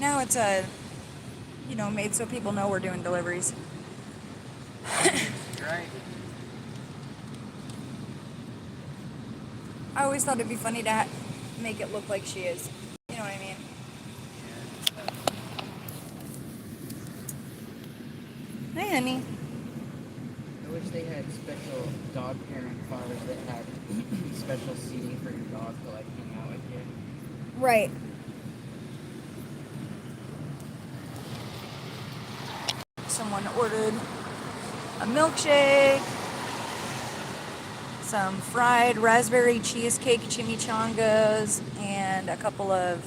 Now it's made so people know we're doing deliveries. Right. I always thought it'd be funny to make it look like she is. You know what I mean? Yeah. Hey, honey. I wish they had special dog parent cars that had special seating for your dog to like hang out with you. Right. Someone ordered a milkshake, some fried raspberry cheesecake chimichangas, and a couple of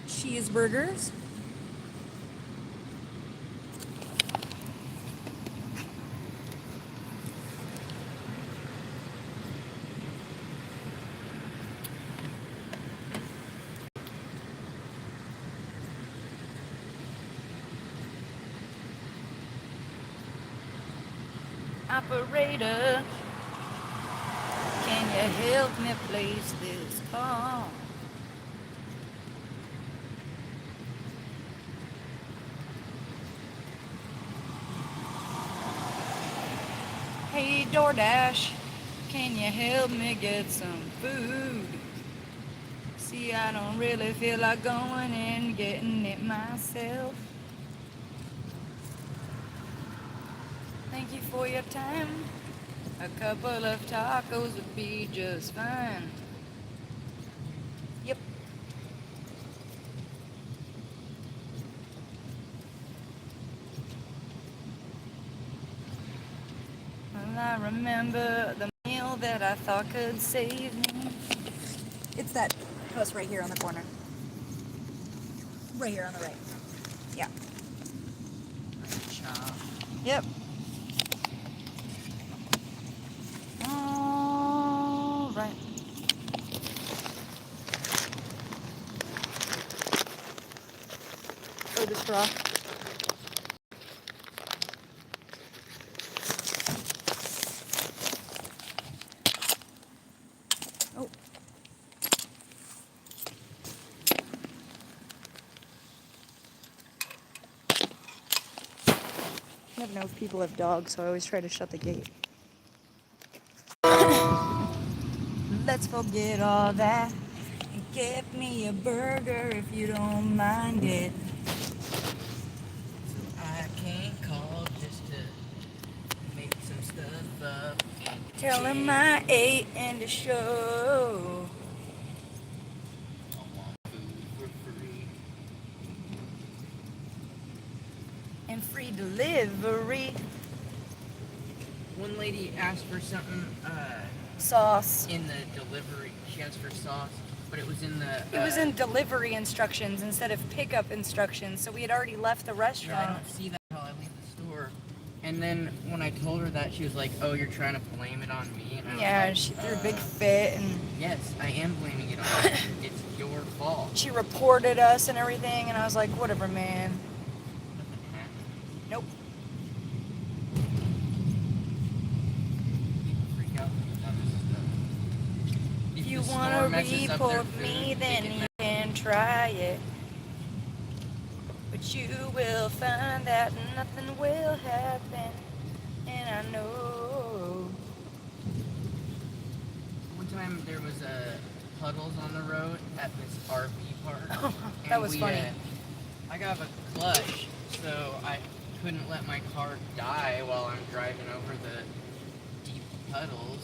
cheeseburgers. Operator, can you help me place this call? Hey, DoorDash, can you help me get some food? See, I don't really feel like going and getting it myself. Thank you for your time. A couple of tacos would be just fine. Yep. Well, I remember the meal that I thought could save me. It's that house right here on the corner. Right here on the right. Yeah. Yep. All right. Oh, the straw. Oh. I never know if people have dogs, so I always try to shut the gate. Let's forget all that and get me a burger if you don't mind it. I can't call just to make some stuff up. Tell him I ate and the show. I want food for free. And free delivery. One lady asked for something Sauce. in the delivery. She asked for sauce, but it was in the. It was in delivery instructions instead of pickup instructions, so we had already left the Yeah, I restaurant. don't see that until I leave the store. And then when I told her that, she was like, "Oh, you're trying to blame it on me." And I was Yeah, like, she threw a big fit, and Yes, I am blaming it on you. It's your fault. she reported us and everything, and I was like, whatever, man. Nothing happened. Nope. People freak out about this stuff. If the you store want to messes up their report food, me, they then get you mad. can try it. But you will find that nothing will happen, and I know. One time there was puddles on the road at this RV park. That was funny. I got a clutch, so I couldn't let my car die while I'm driving over the deep puddles.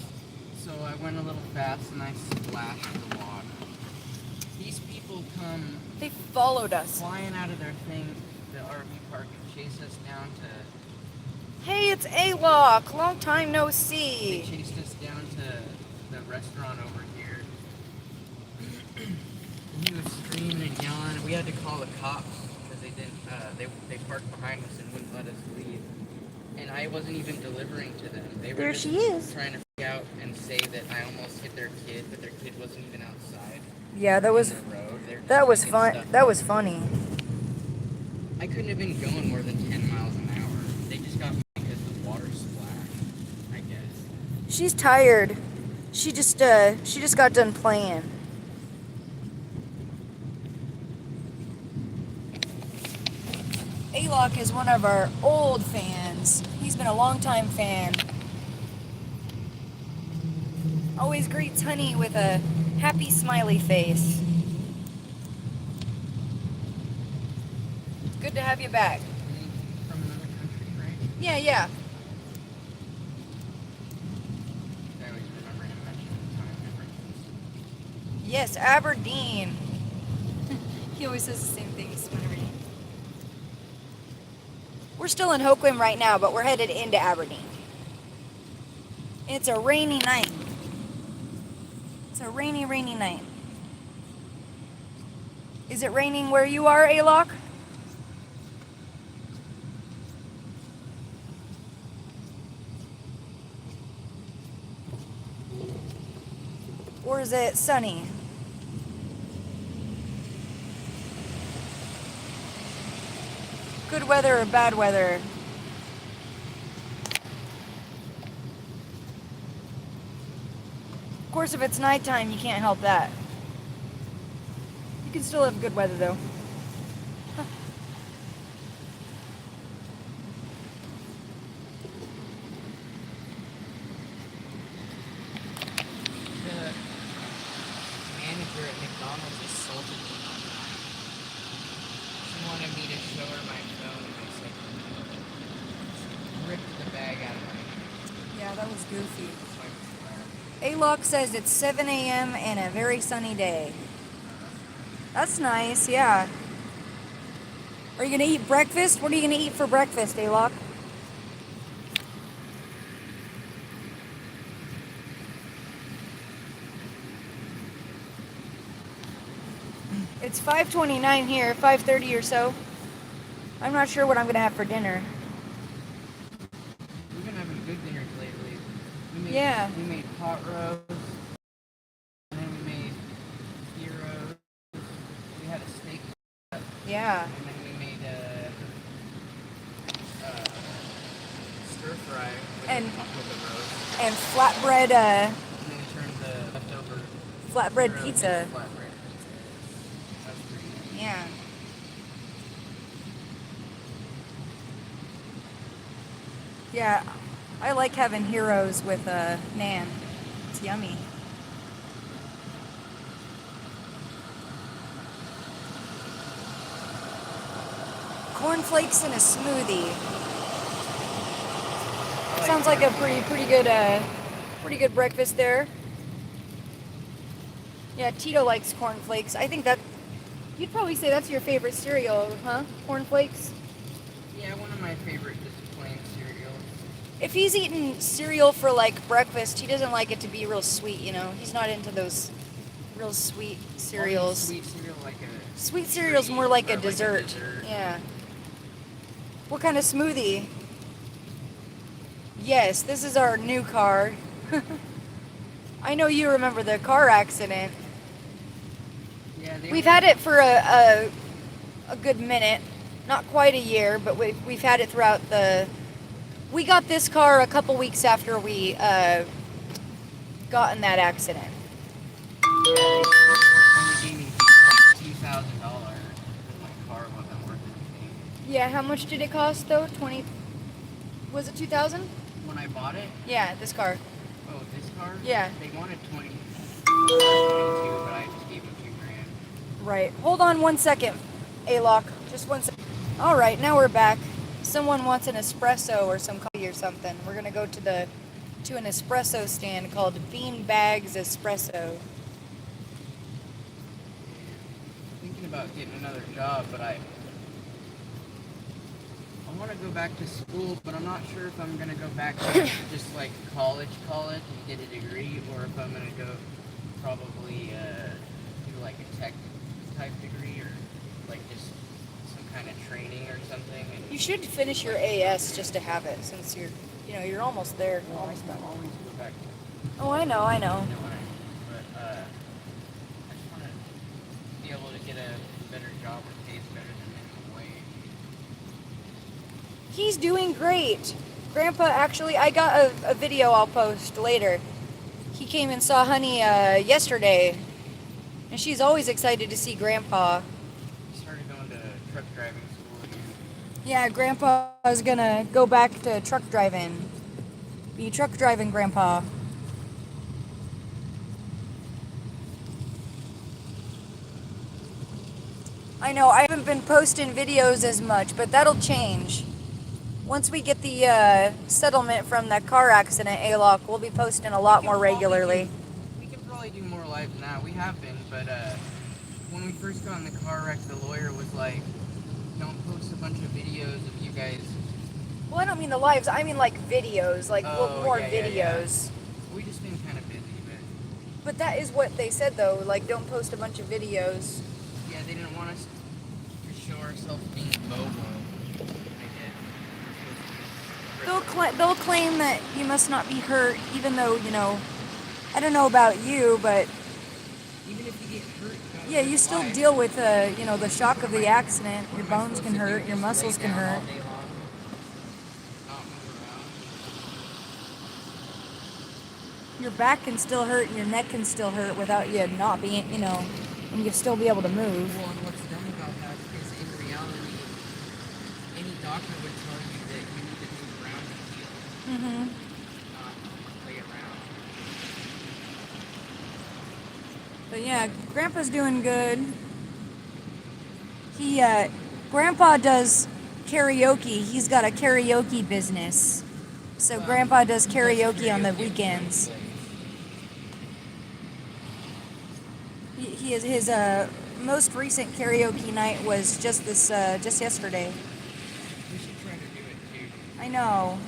So I went a little fast and I splashed the water. These people come They followed us. flying out of their thing, the RV park, and chase us down to. Hey, it's A-Walk. Long time no They see. chased us down to the restaurant over here. And he was screaming and yelling. We had to call the cops because they didn't. They parked behind us and wouldn't let us leave. And I wasn't even delivering to them. They were There just she is. trying to freak out and say that I almost hit their kid, but their kid wasn't even outside. Yeah, that was in the road. They were just that was making fun. stuff That up. was funny. I couldn't have been going more than 10 miles an hour. They just got me because the water splashed, I guess. She's tired. She just got done playing. Alok is one of our old fans. He's been a long-time fan. Always greets Honey with a happy smiley face. Good to have you back. From another country, right? Yeah. I always remember him mentioning the time differences. Yes, Aberdeen. He always says the same thing. He's from Aberdeen. We're still in Hoquiam right now, but we're headed into Aberdeen. It's a rainy night. It's a rainy night. Is it raining where you are, Alok? Or is it sunny? Good weather or bad weather? Of course, if it's nighttime, you can't help that. You can still have good weather, though. The manager at McDonald's assaulted me one time. She wanted me to show her my phone, and I said no. She ripped the bag out of my hand. Yeah, that was goofy. It's like, Alok says it's 7 a.m. and a very sunny day. That's nice, yeah. Are you gonna eat breakfast? What are you gonna eat for breakfast, Alok? It's 5:29 here, 5:30 or so. I'm not sure what I'm gonna have for dinner. we've been having good dinners lately. Yeah. We made pot roast, and then we made gyros. We had a steak, Yeah. and then we made a stir fry And- with the roast. And flatbread, And then we turned the leftover flatbread gyro pizza. into flatbread pizza. That's pretty good. Yeah. Yeah, I like having heroes with naan. It's yummy. Cornflakes in a smoothie. I like Sounds like a pretty good breakfast there. Yeah, Tito likes cornflakes. I think that you'd probably say that's your favorite cereal, huh? Cornflakes. Yeah, one of my favorite just plain cereals. If he's eating cereal for like breakfast, he doesn't like it to be real sweet, you know. He's not into those real sweet cereals. Sweet cereal like a Sweet cereal's treat more like or a dessert. Yeah. What kind of smoothie? Yes, this is our new car. I know you remember the car accident. Yeah, We've had it for a good minute. Not quite a year, but we've had it throughout the... We got this car a couple weeks after we got in that accident. Yeah, they only gave me like $2,000 because my car wasn't worth anything. Yeah, how much did it cost though? 20... Was it 2,000? When I bought it, Yeah, this car. oh, this car? Yeah. They wanted 22, but I just gave them $2,000. Right. Hold on one second, Alok. Just one second. All right, now we're back. Someone wants an espresso or some coffee or something. We're gonna go to an espresso stand called Bean Bags Espresso. Thinking about getting another job, but I want to go back to school, but I'm not sure if I'm gonna go back to just like college and get a degree, or if I'm gonna go probably do like a tech type degree or like just some kind of training or something. And You should finish your AS just to have it, since you're almost there. Well, Almost done. I'll always go back to Oh, I know. you know what I mean. But I just want to be able to get a better job that pays better than minimum wage. He's doing great. Grandpa, actually, I got a video I'll post later. He came and saw Honey yesterday, and she's always excited to see Grandpa. Started going to truck driving school again. Yeah, Grandpa is gonna go back to truck driving. Be truck driving, Grandpa. I know I haven't been posting videos as much, but that'll change. Once we get the settlement from that car accident, A-Lock, we'll be posting a lot more regularly. We can probably do more lives now. We have been, but when we first got in the car wreck, the lawyer was like, don't post a bunch of videos of you guys. Well, I don't mean the lives, I mean like videos, like more videos. We just been kind of busy, But that is what they said though, like don't post a bunch of videos. yeah, they didn't want us to show ourselves being bobo. I did. They'll claim that you must not be hurt, even though, you know, I don't know about you, but Even if you get hurt, yeah, you still deal with, you know, the shock of the accident. Your bones can hurt, your muscles can hurt. Your back can still hurt and your neck can still hurt without you not being, you know, and you still be able to move. Well, and what's dumb about that is in reality, any doctor would tell you that you need to move around and heal, not play around. But yeah, Grandpa's doing good. Grandpa does karaoke. He's got a karaoke business. So Grandpa does karaoke on the weekends. His most recent karaoke night was just yesterday. We should try to do it too. I know.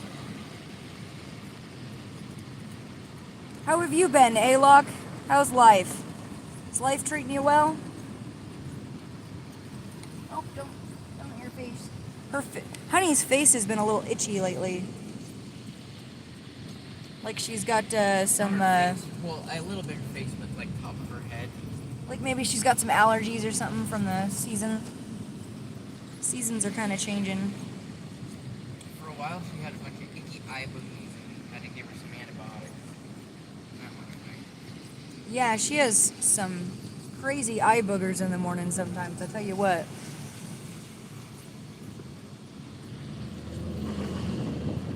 How have you been, A-Lock? How's life? Is life treating you well? Oh, don't hit your face. Honey's face has been a little itchy lately. Like she's got some, Well, a little bit her face, but like top of her head. like maybe she's got some allergies or something from the season. Seasons are kind of changing. For a while, she had a bunch of icky eye boogies and had to give her some antibiotics. That went away. Yeah, she has some crazy eye boogers in the morning sometimes, I tell you what.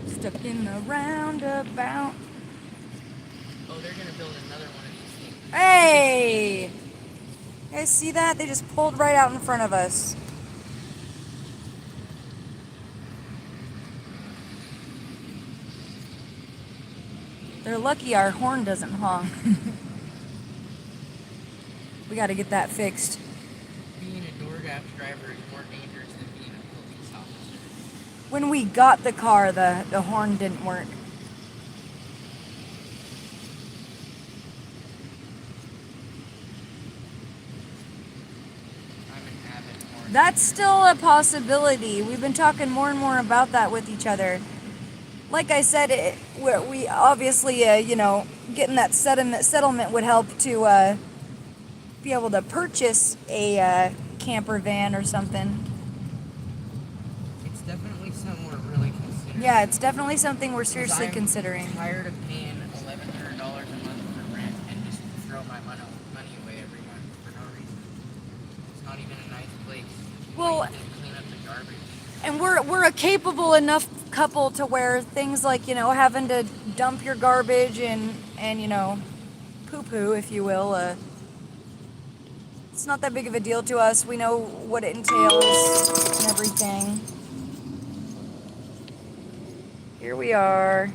Stuck in the roundabout. Oh, they're gonna build another one of these things. Hey! You guys see that? They just pulled right out in front of us. They're lucky our horn doesn't honk. We gotta get that fixed. Being a DoorDash driver is more dangerous than being a police officer. When we got the car, the horn didn't work. I'm an avid horn. That's still a possibility. We've been talking more and more about that with each other. Like I said, we obviously, you know, getting that settlement would help to be able to purchase a camper van or something. It's definitely something we're really considering. Yeah, it's definitely something we're seriously considering. I'm tired of paying $1,100 a month for rent and just throw my money away every month for no reason. It's not even a nice place. Well, to clean up the garbage. and we're a capable enough couple to where things like, you know, having to dump your garbage and you know, poo-poo, if you will, it's not that big of a deal to us. We know what it entails and everything. Here we are.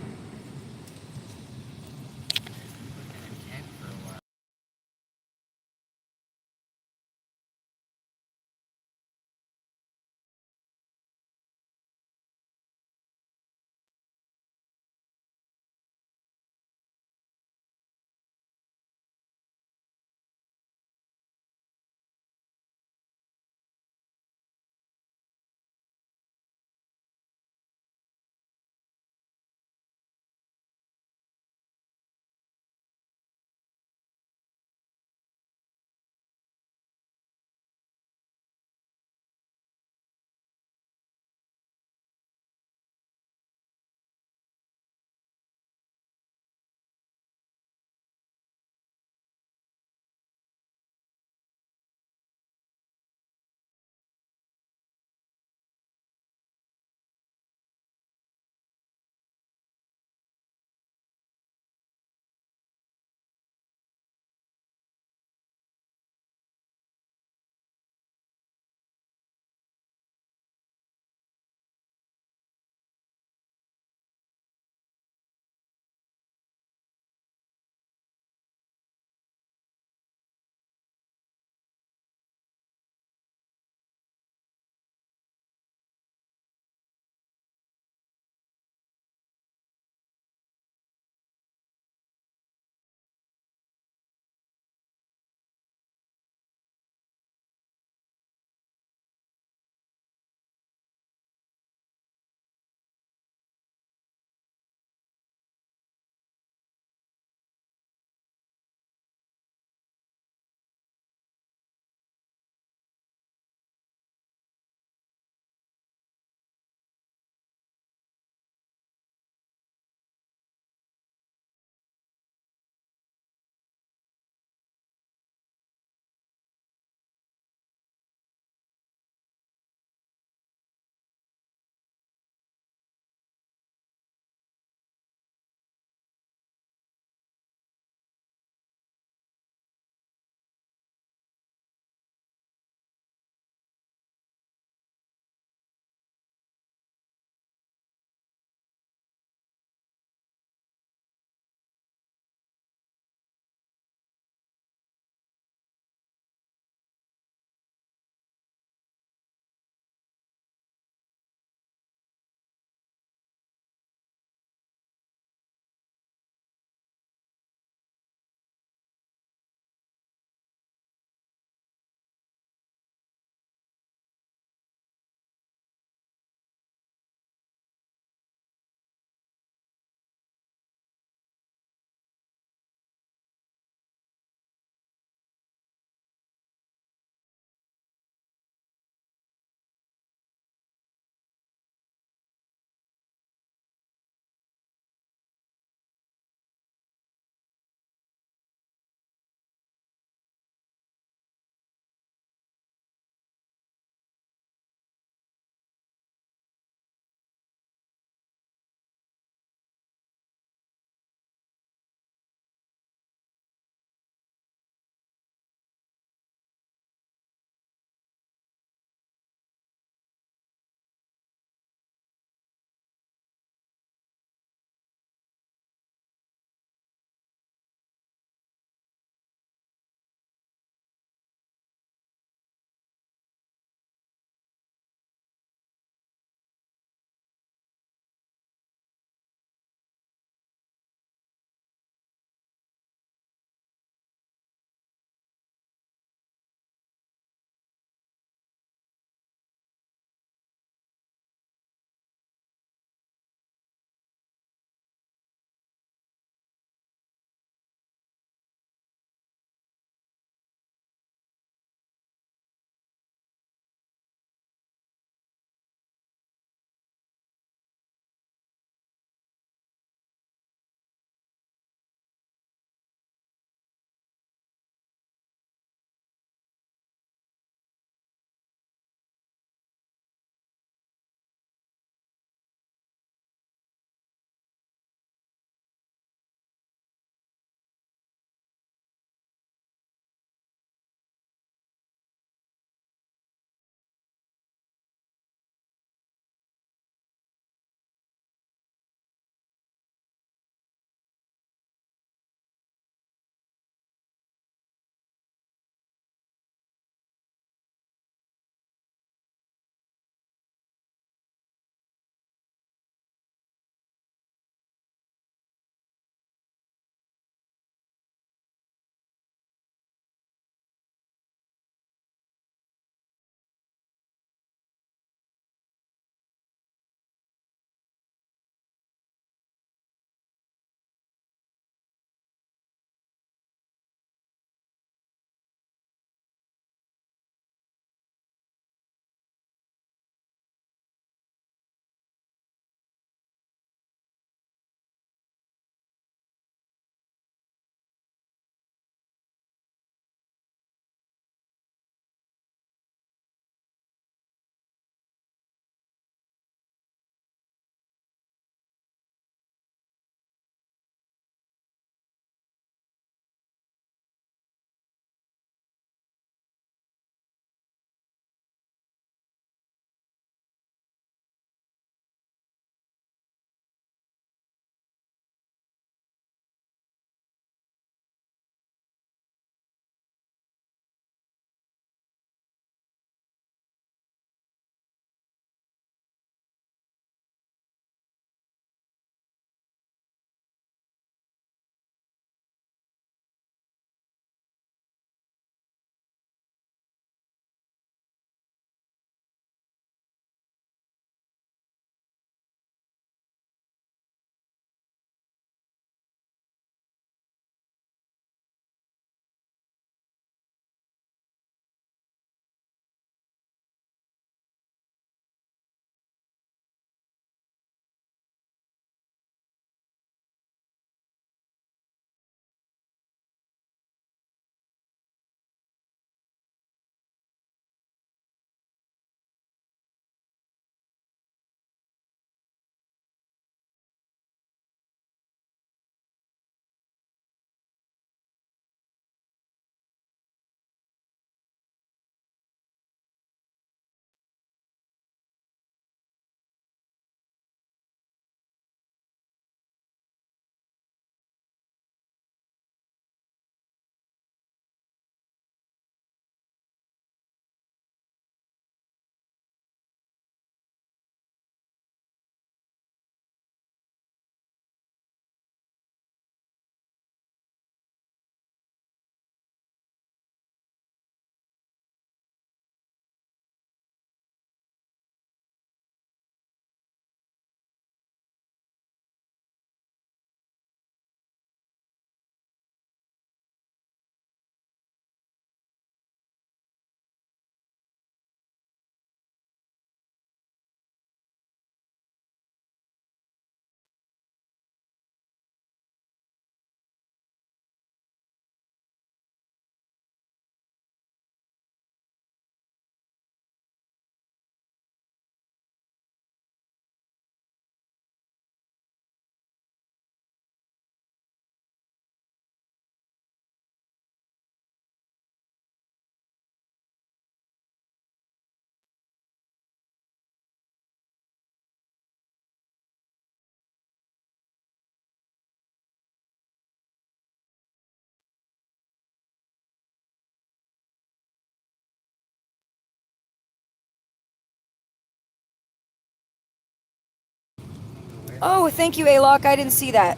Oh, thank you, Alok. I didn't see that.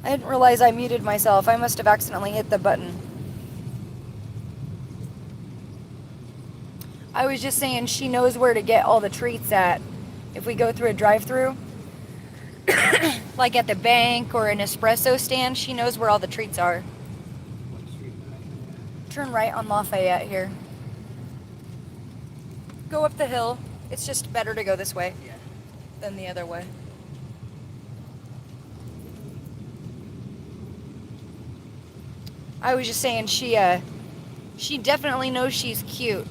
I didn't realize I muted myself. I must have accidentally hit the button. I was just saying she knows where to get all the treats at. If we go through a drive-through, like at the bank or an espresso stand, she knows where all the treats are. What street am I Turn right on Lafayette here. Go up the hill. It's just better to go this way Yeah. than the other way. I was just saying she definitely knows she's cute.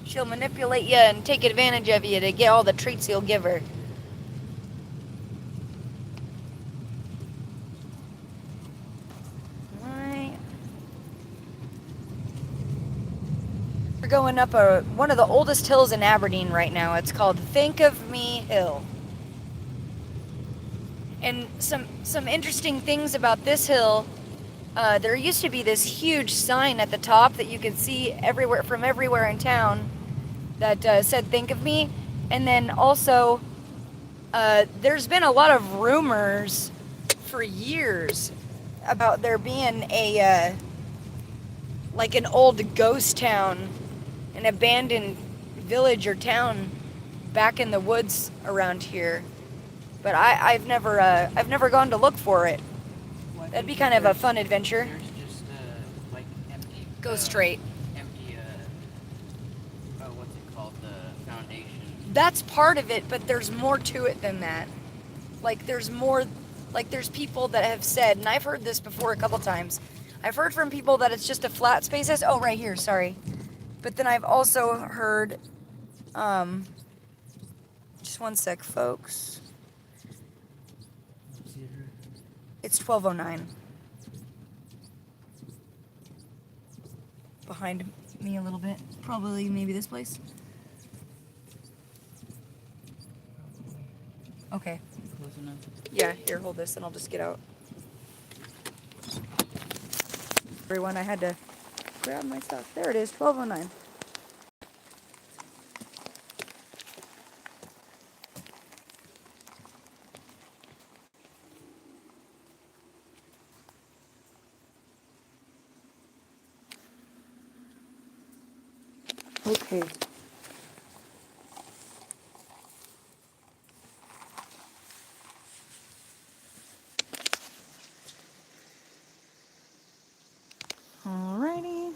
She'll manipulate you and take advantage of you to get all the treats you'll give her. Alright. We're going up one of the oldest hills in Aberdeen right now. It's called Think of Me Hill. And some interesting things about this hill, there used to be this huge sign at the top that you could see everywhere in town that said "Think of Me," and then also there's been a lot of rumors for years about there being a like an old ghost town, an abandoned village or town back in the woods around here. But I've never gone to look for it. Well, That'd be kind of a fun adventure. There's just like empty. Go straight. Empty. What's it called? The foundation. That's part of it, but there's more to it than that. Like there's more, like there's people that have said, and I've heard this before a couple times. I've heard from people that it's just a flat spaces. Oh, right here, sorry. But then I've also heard, just one sec, folks. It's 12:09. Behind me a little bit. Probably maybe this place. Okay. Close enough. Yeah, here, hold this and I'll just get out. Everyone, I had to grab my stuff. There it is, 12:09. Okay. Alrighty.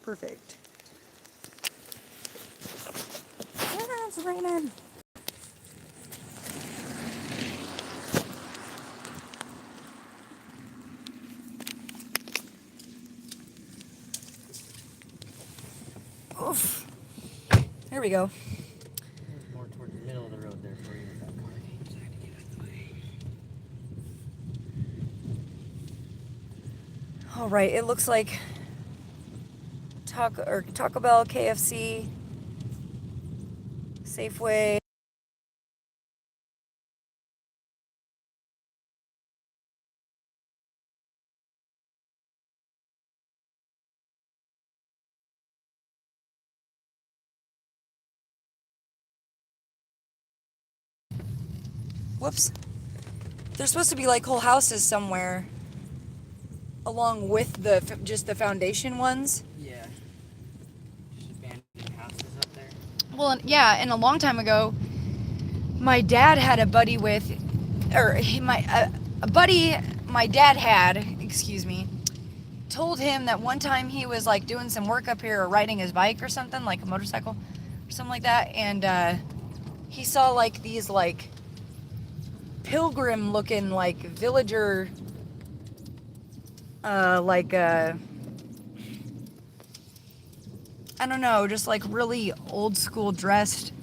Perfect. Yeah, it's raining. Oof. There we go. More towards the middle of the road there for you with that car. So I had to get out of the way. All right, it looks like Taco Bell, KFC, Safeway. Whoops. There's supposed to be like whole houses somewhere along with just the foundation ones. Yeah. Just abandoned houses up there. Well, yeah, and a long time ago, my dad had a buddy with, or a buddy my dad had, excuse me, told him that one time he was like doing some work up here or riding his bike or something, like a motorcycle or something like that, and he saw like these like pilgrim looking like villager I don't know, just like really old school dressed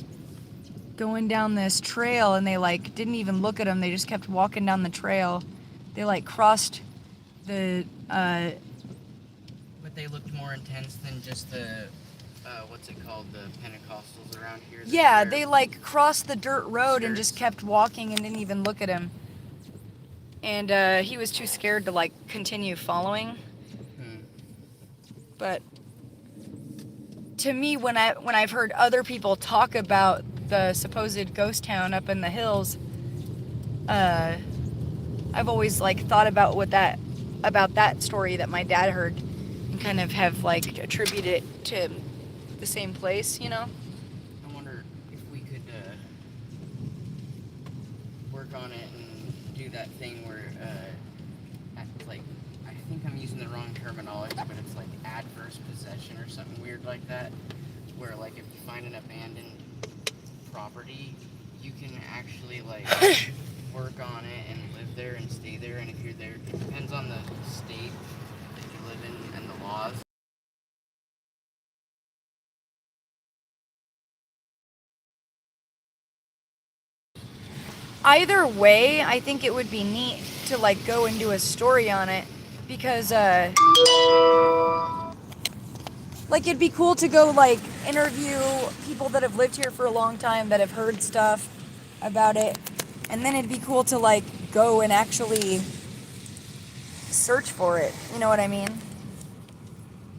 going down this trail, and they like didn't even look at him, they just kept walking down the trail. They like crossed the But they looked more intense than just the what's it called, the Pentecostals around here. Yeah, they like crossed the dirt road and just kept walking and didn't even look at him. And he was too scared to like continue following. But to me, when I've heard other people talk about the supposed ghost town up in the hills, I've always like thought about about that story that my dad heard, and kind of have like attributed it to the same place, you know. I wonder if we could work on it and do that thing where, like, I think I'm using the wrong terminology, but it's like adverse possession or something weird like that, where like if you find an abandoned property, you can actually like work on it and live there and stay there, and if you're there, it depends on the state that you live in and the laws. Either way, I think it would be neat to like go and do a story on it, because like it'd be cool to go like interview people that have lived here for a long time that have heard stuff about it, and then it'd be cool to like go and actually search for it. You know what I mean?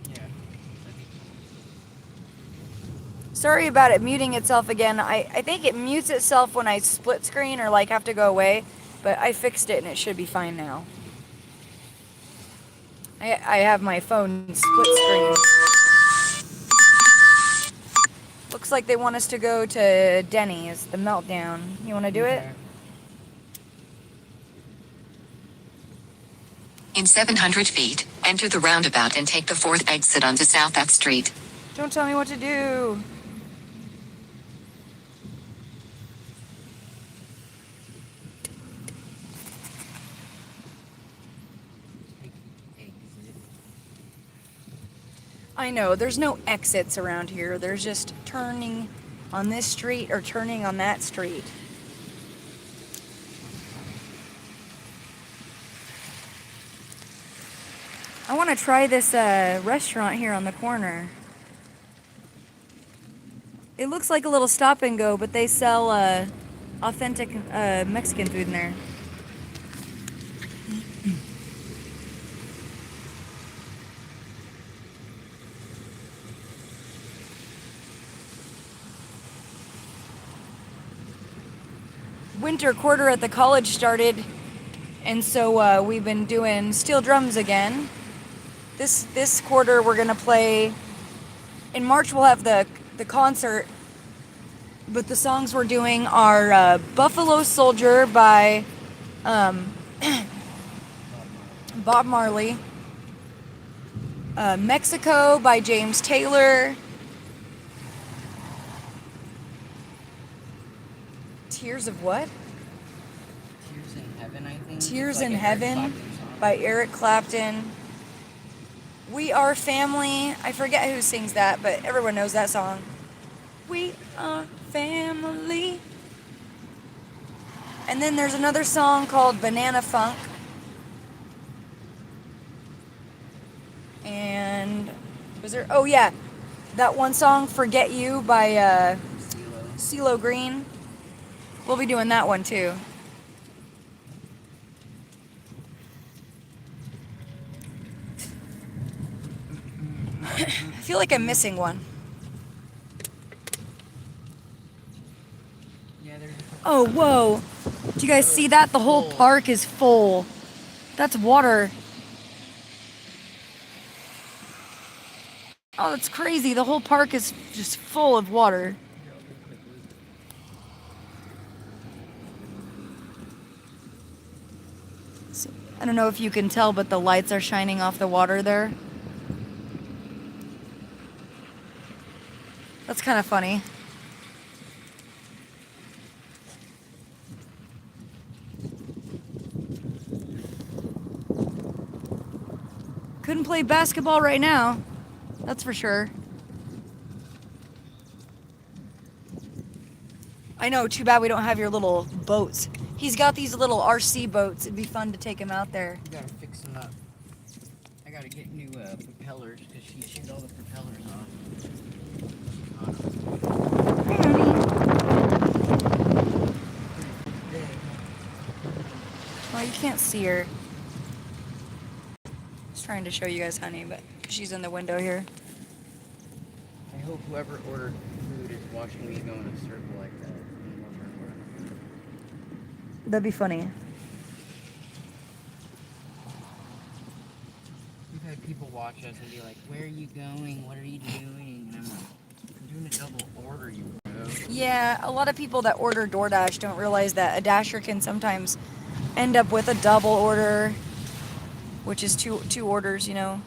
Yeah. Sorry about it muting itself again. I think it mutes itself when I split screen or like have to go away, but I fixed it and it should be fine now. I have my phone split screen. Looks like they want us to go to Denny's, the Meltdown. You want to do it? In 700 feet, enter the roundabout and take the 4th exit onto South F Street. Don't tell me what to do. I know, there's no exits around here. There's just turning on this street or turning on that street. I want to try this restaurant here on the corner. It looks like a little stop and go, but they sell authentic Mexican food in there. Winter quarter at the college started, and so we've been doing steel drums again. This quarter we're gonna play. In March we'll have the concert, but the songs we're doing are Buffalo Soldier by Bob Marley, Mexico by James Taylor, Tears of what? Tears in Heaven, I think. Tears It's like in an Eric Heaven Clapton song. by Eric Clapton. We Are Family. I forget who sings that, but everyone knows that song. We are family. And then there's another song called Banana Funk. And was there? Oh yeah, that one song Forget You by CeeLo Green. We'll be doing that one too. I feel like I'm missing one. Yeah, there's Oh, whoa. Do you guys see that? The whole park is full. That's water. Oh, that's crazy. The whole park is just full of water. I don't know if you can tell, but the lights are shining off the water there. That's kind of funny. Couldn't play basketball right now. That's for sure. I know, too bad we don't have your little boats. He's got these little RC boats. It'd be fun to take him out there. You gotta fix them up. I gotta get new propellers because she shoot all the propellers off. Well, you can't see her. Just trying to show you guys Honey, but she's in the window here. hope whoever ordered food is watching me go in a circle like that. And wondering where I'm going. That'd be funny. We've had people watch us and be like, "Where are you going? What are you doing?" And I'm like, "I'm doing a double order, you bro." Yeah, a lot of people that order DoorDash don't realize that a Dasher can sometimes end up with a double order, which is two orders, you know.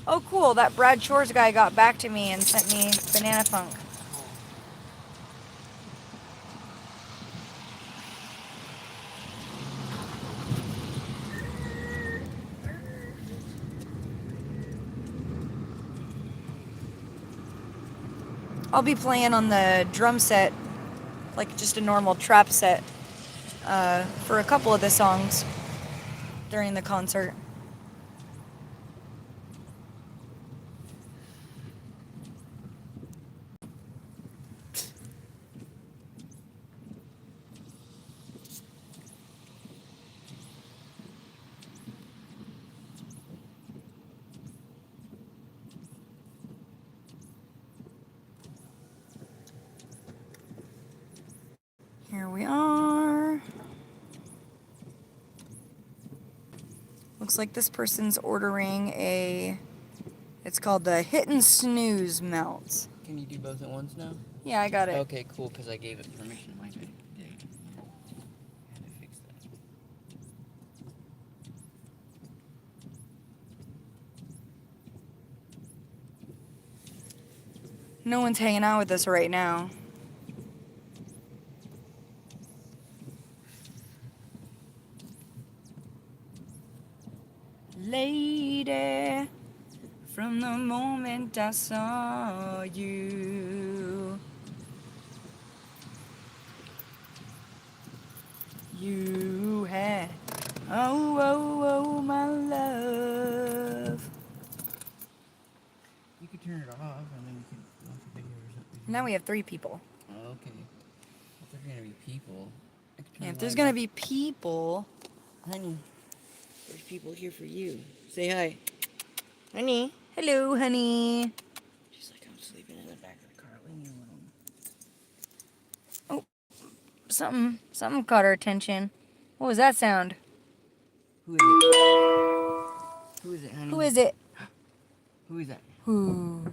Oh, cool. That Brad Shores guy got back to me and sent me Banana Funk. I'll be playing on the drum set, like just a normal trap set, for a couple of the songs during the concert. Here we are. Looks like this person's ordering it's called the Hit and Snooze Melt. Can you do both at once now? Yeah, I got it. Okay, cool, because I gave it permission. My bad. Yeah. I had to fix that. No one's hanging out with us right now. Lady, from the moment I saw you, you had, oh, my love. You could turn it off, and then you could watch a video or something. Now we have 3 people. Oh, okay. If there's gonna be people, I could turn Yeah, if the there's light gonna off. be people, Honey, there's people here for you. Say hi. Honey. hello, honey. She's like, I'm sleeping in the back of the car. Leave me alone. Something caught our attention. What was that sound? Who is it? Who is it, honey? Who is it? Who is that? Who?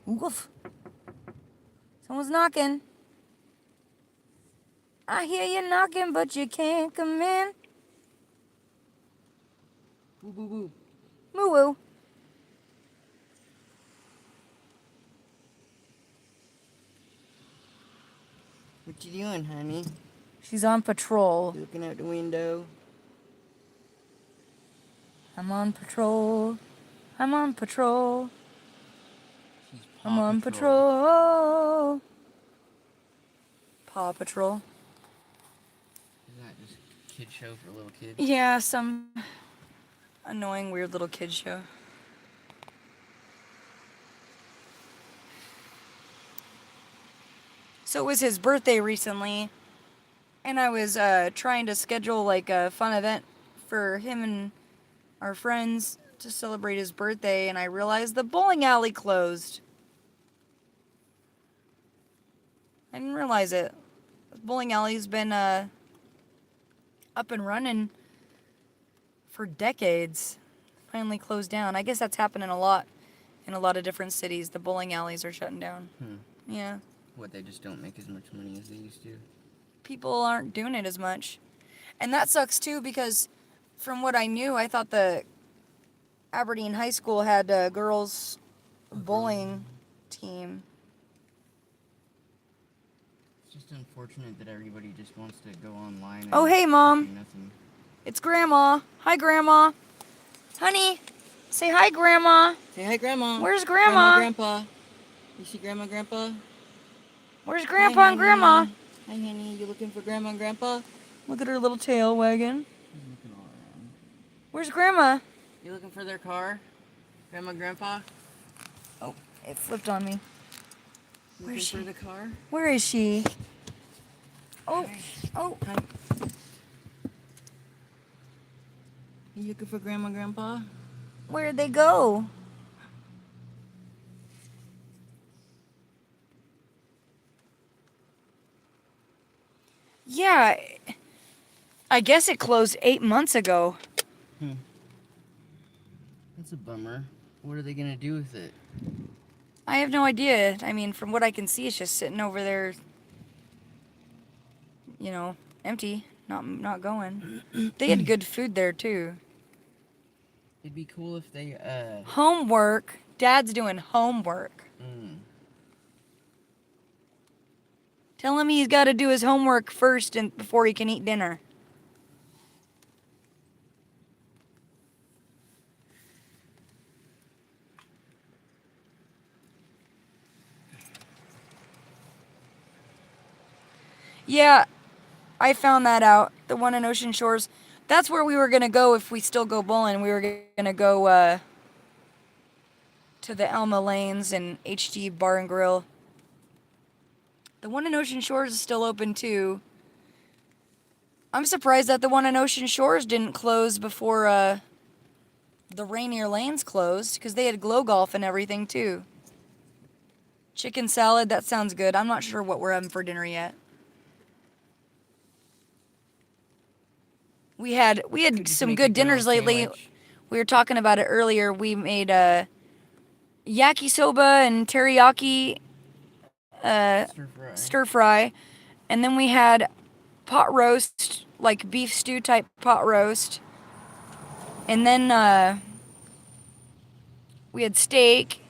Woof. Someone's knocking. I hear you knocking, but you can't come in. Woo, woo, woo. Moo woo. What you doing, honey? She's on patrol. You looking out the window? I'm on patrol. I'm on patrol. She's I'm on patrol. Paw Patrol. Is that just a kid show for little kids? Yeah, some annoying, weird little kid show. So it was his birthday recently, and I was trying to schedule like a fun event for him and our friends to celebrate his birthday, and I realized the bowling alley closed. I didn't realize it. The bowling alley's been up and running for decades. Finally closed down. I guess that's happening a lot in a lot of different cities. The bowling alleys are shutting down. Yeah. What, they just don't make as much money as they used to? People aren't doing it as much. And that sucks too, because from what I knew, I thought the Aberdeen High School had a girls bowling team. It's just unfortunate that everybody just wants to go online and Oh, hey, Mom. do nothing. It's Grandma. Hi, Grandma. Honey, say hi, Grandma. Say hi, Grandma. Where's Grandma? Grandpa. You see Grandma, Grandpa? Where's Grandpa and Grandma? Hi, honey. You looking for Grandma and Grandpa? Look at her little tail wagging. He's looking all around. Where's Grandma? You looking for their car? Grandma, Grandpa? Oh, it flipped on me. Looking Where's for she? the car? Where is she? Oh, oh. Hi. You looking for Grandma, Grandpa? Where'd they go? Yeah, I guess it closed 8 months ago. That's a bummer. What are they gonna do with it? I have no idea. I mean, from what I can see, it's just sitting over there, you know, empty, not going. They had good food there too. It'd be cool if they Homework. Dad's doing homework. Tell him he's got to do his homework first and before he can eat dinner. Yeah, I found that out. The one in Ocean Shores. That's where we were going to go if we still go bowling. We were going to go to the Elma Lanes and HD Bar and Grill. The one in Ocean Shores is still open too. I'm surprised that the one in Ocean Shores didn't close before the Rainier Lanes closed, because they had glow golf and everything too. Chicken salad, that sounds good. I'm not sure what we're having for dinner yet. We had some good dinners lately. We were talking about it earlier. We made yakisoba and teriyaki stir fry, and then we had pot roast, like beef stew type pot roast, and then we had steak,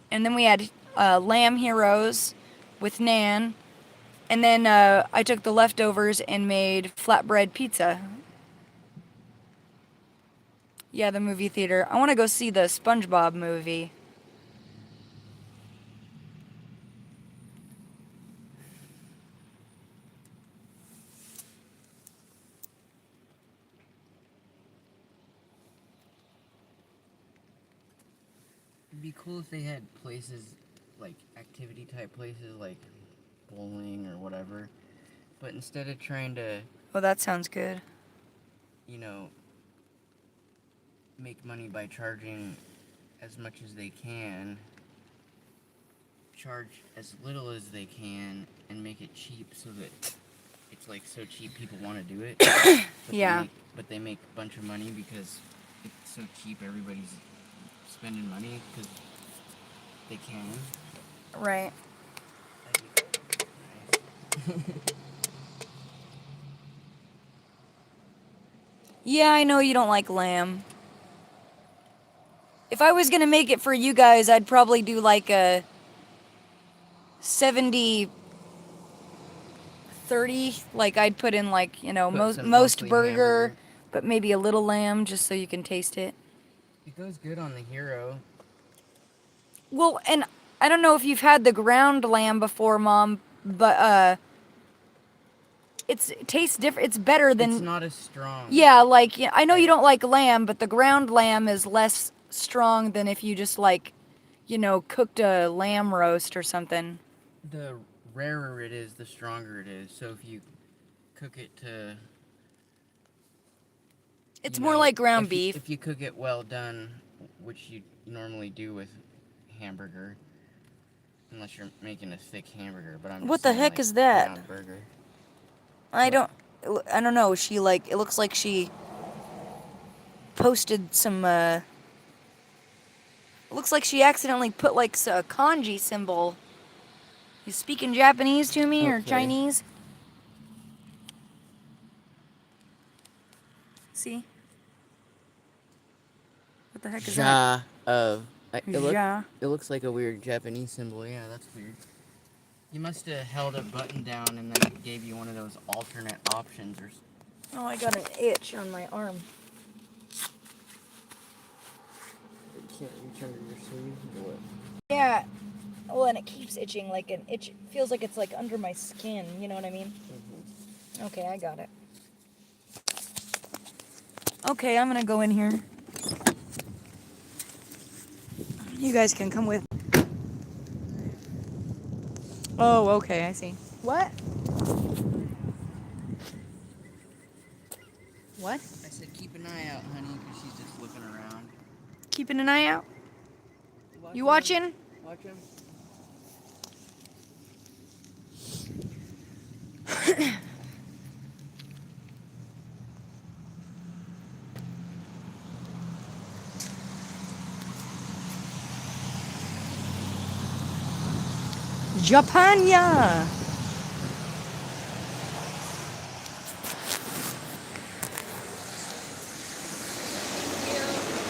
and then we had lamb heroes with naan, and then I took the leftovers and made flatbread pizza. Yeah, the movie theater. I want to go see the SpongeBob movie. It'd be cool if they had places, like activity type places, like bowling or whatever. But instead of trying to, Oh, that sounds good. you know, make money by charging as much as they can, charge as little as they can and make it cheap so that it's like so cheap people want to do it. Yeah. But they make a bunch of money because it's so cheap, everybody's spending money because they can. Right. Yeah, I know you don't like lamb. If I was going to make it for you guys, I'd probably do like a 70-30. Like I'd put in like, you know, most mostly burger, hamburger. but maybe a little lamb just so you can taste it. It goes good on the hero. Well, and I don't know if you've had the ground lamb before, Mom, but it tastes different. It's better than. It's not as strong. Yeah, like I know you don't like lamb, but the ground lamb is less strong than if you just like, you know, cooked a lamb roast or something. The rarer it is, the stronger it is. So if you cook it to... It's more like ground if beef. If you cook it well done, which you normally do with hamburger, unless you're making a thick hamburger, but I'm just What the saying, heck like, is that? ground burger. I don't know. She like, it looks like she posted some, it looks like she accidentally put like a kanji symbol. You speaking Japanese to me or Okay. Chinese? See? What the heck is that? Ja. It looks like a weird Japanese symbol. Yeah, that's weird. You must have held a button down and then it gave you one of those alternate options or... Oh, I got an itch on my arm. You can't reach under your sleeve or what? Yeah. Well, and it keeps itching, like an itch. Feels like it's like under my skin. You know what I mean? Mm-hmm. Okay, I got it. Okay, I'm gonna go in here. You guys can come with. Oh, okay, I see. What? What? I said keep an eye out, honey, because she's just looking around. Keeping an eye out? You watching? Watch him. Japania!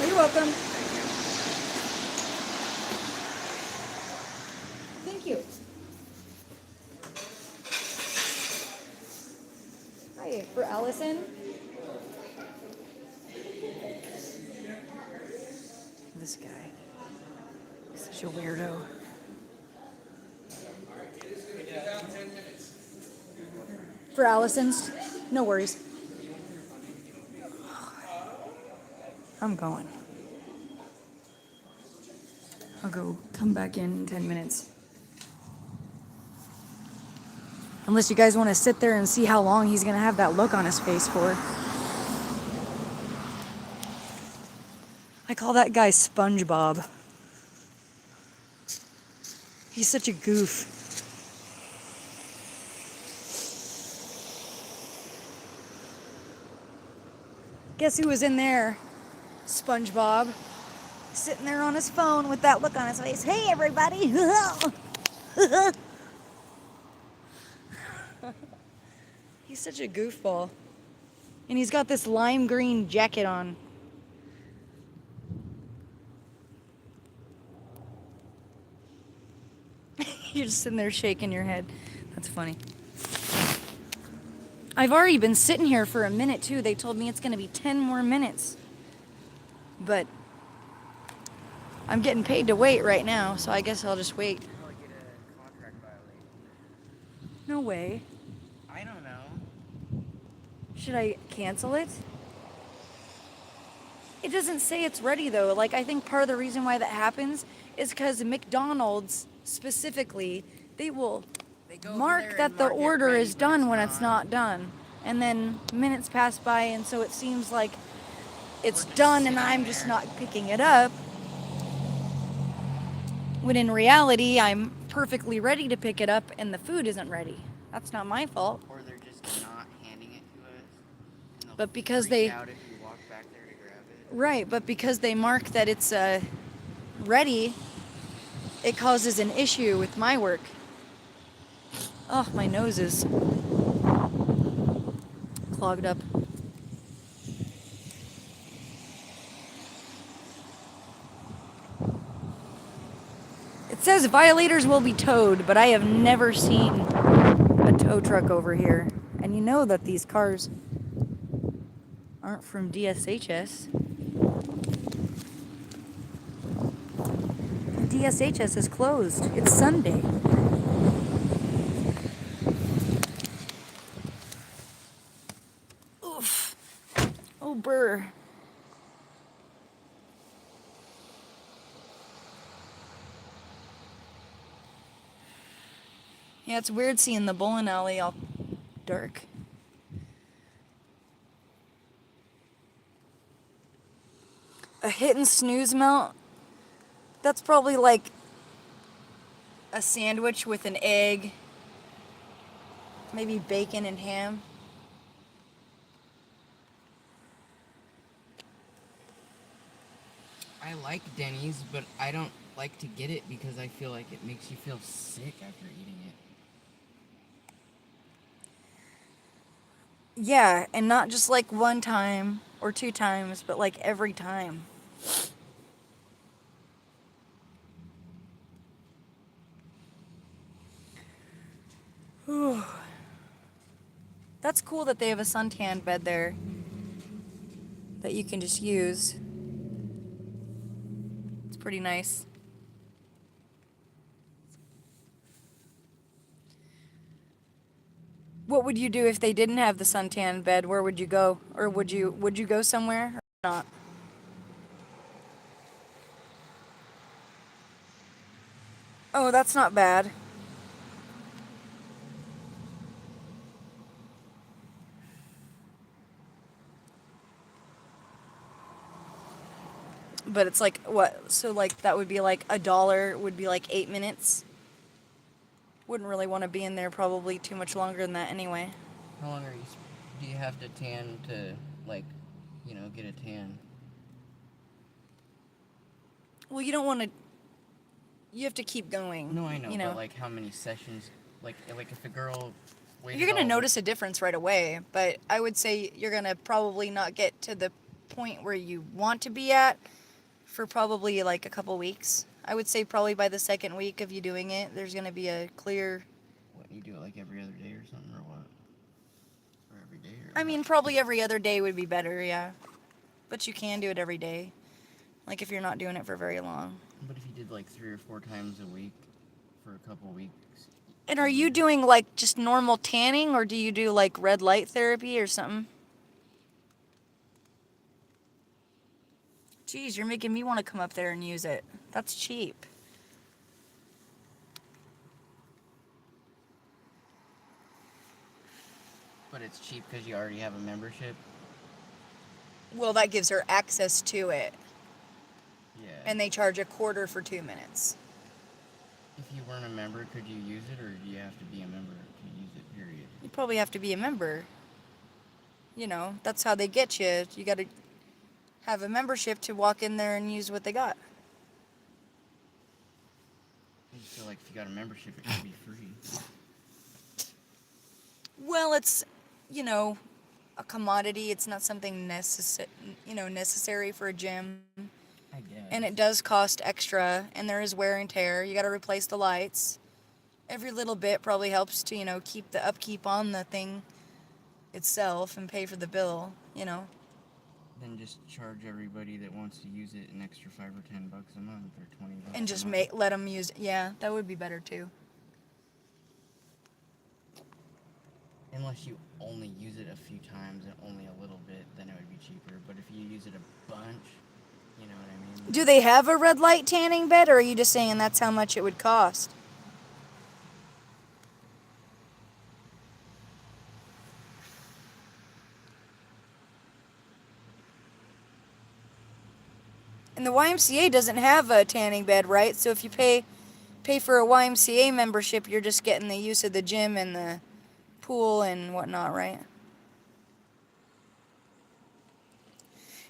You're welcome. Thank you. Hi, for Allison. This guy. Such a weirdo. For Allison's? No worries. I'm going. I'll go come back in 10 minutes. Unless you guys want to sit there and see how long he's going to have that look on his face for. I call that guy SpongeBob. He's such a goof. Guess who was in there? SpongeBob. Sitting there on his phone with that look on his face. Hey, everybody. He's such a goofball. And he's got this lime green jacket on. You're just sitting there shaking your head. That's funny. I've already been sitting here for a minute, too. They told me it's going to be 10 more minutes. But I'm getting paid to wait right now, so I guess I'll just wait. Probably get a contract violation. No way. I don't know. Should I cancel it? It doesn't say it's ready, though. Like, I think part of the reason why that happens is because McDonald's, specifically, they will mark that the order is done when it's not done. And then minutes pass by, and so it seems like it's done and I'm just not picking it up. When in reality, I'm perfectly ready to pick it up and the food isn't ready. That's not my fault. Or they're just not handing it to us. And But because freak they... out if you walk back there to grab it. Right, but because they mark that it's ready, it causes an issue with my work. Oh, my nose is clogged up. It says violators will be towed, but I have never seen a tow truck over here. And you know that these cars aren't from DSHS. DSHS is closed. It's Sunday. Oof. Oh, brr. Yeah, it's weird seeing the bowling alley all dark. A hit and snooze melt? That's probably like a sandwich with an egg, maybe bacon and ham. I like Denny's, but I don't like to get it because I feel like it makes you feel sick after eating it. Yeah, and not just like one time or two times, but like every time. That's cool that they have a suntan bed there that you can just use. It's pretty nice. What would you do if they didn't have the suntan bed? Where would you go? Or would you go somewhere or not? Oh, that's not bad. But it's like, what? So like that would be like $1 would be like 8 minutes. Wouldn't really want to be in there probably too much longer than that anyway. How long do you have to tan to, like, get a tan? Well, you don't want to... You have to keep going. No, I know, You know, but like how many sessions? Like if the girl waited you're gonna all notice a difference right away. But I would say you're gonna probably not get to the point where you want to be at for probably like a couple weeks. I would say probably by the second week of you doing it, there's gonna be a clear. What, you do it like every other day or something, or what? Or every day, or I what? mean, probably every other day would be better, yeah. But you can do it every day, like if you're not doing it for very long. But if you did like 3 or 4 times a week for a couple weeks. And are you doing like just normal tanning, or do you do like red light therapy or something? Geez, you're making me want to come up there and use it. That's cheap. But it's cheap because you already have a membership. Well, that gives her access to it. Yeah. And they charge $0.25 for 2 minutes. If you weren't a member, could you use it, or do you have to be a member to use it, period? You probably have to be a member. You know, that's how they get you. You got to have a membership to walk in there and use what they got. I just feel like if you got a membership, it should be free. Well, it's, you know, a commodity. It's not something necessary for a gym. I guess. And it does cost extra, and there is wear and tear. You got to replace the lights. Every little bit probably helps to, keep the upkeep on the thing itself and pay for the bill, Then just charge everybody that wants to use it an extra $5 or $10 a month, or $20 and just a month. let them use it. Yeah, that would be better too. Unless you only use it a few times and only a little bit, then it would be cheaper. But if you use it a bunch, you know what I mean? Do they have a red light tanning bed, or are you just saying that's how much it would cost? And the YMCA doesn't have a tanning bed, right? So if you pay for a YMCA membership, you're just getting the use of the gym and the pool and whatnot, right?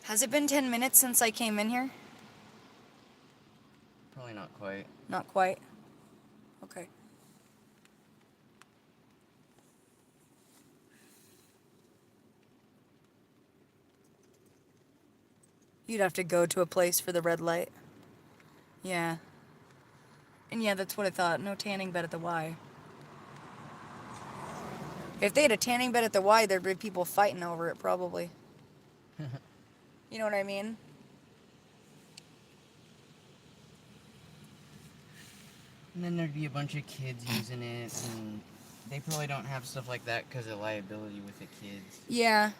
Has it been 10 minutes since I came in here? Probably not quite. Not quite. Okay. You'd have to go to a place for the red light. Yeah. And yeah, that's what I thought. No tanning bed at the Y. If they had a tanning bed at the Y, there'd be people fighting over it, probably. You know what I mean? And then there'd be a bunch of kids using it, and they probably don't have stuff like that because of liability with the kids. Yeah.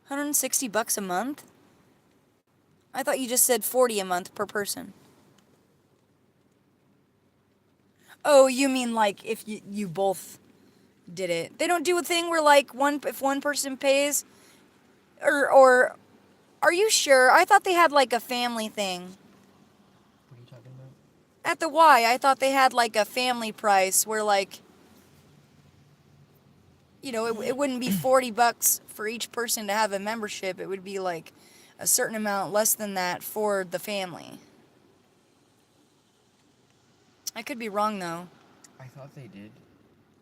$160 a month? I thought you just said $40 a month per person. Oh, you mean like if you both did it? They don't do a thing where like if one person pays, or are you sure? I thought they had like a family thing. What are you talking about? At the Y, I thought they had like a family price where like, it wouldn't be $40 for each person to have a membership. It would be like a certain amount less than that for the family. I could be wrong though. I thought they did.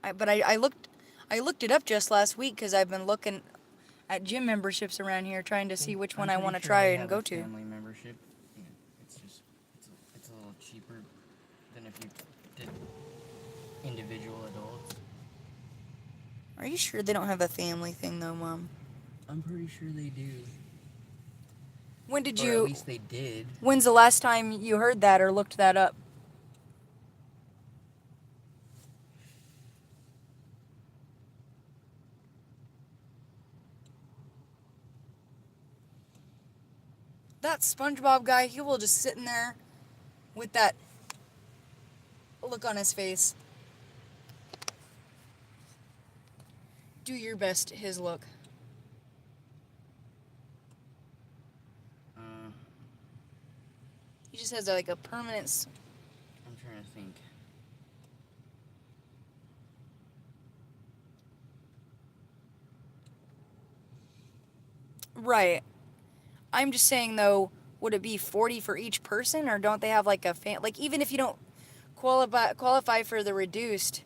I looked it up just last week because I've been looking at gym memberships around here trying to see which one I want to try and go to. Family membership. Yeah, it's a little cheaper than if you did individual adults. Are you sure they don't have a family thing though, Mom? I'm pretty sure they do. When did Or you? at least they did. When's the last time you heard that or looked that up? That SpongeBob guy, he will just sitting there with that look on his face. Do your best, his look. He just has like a permanent. I'm trying to think. Right. I'm just saying though, would it be 40 for each person, or don't they have like a like even if you don't qualify for the reduced?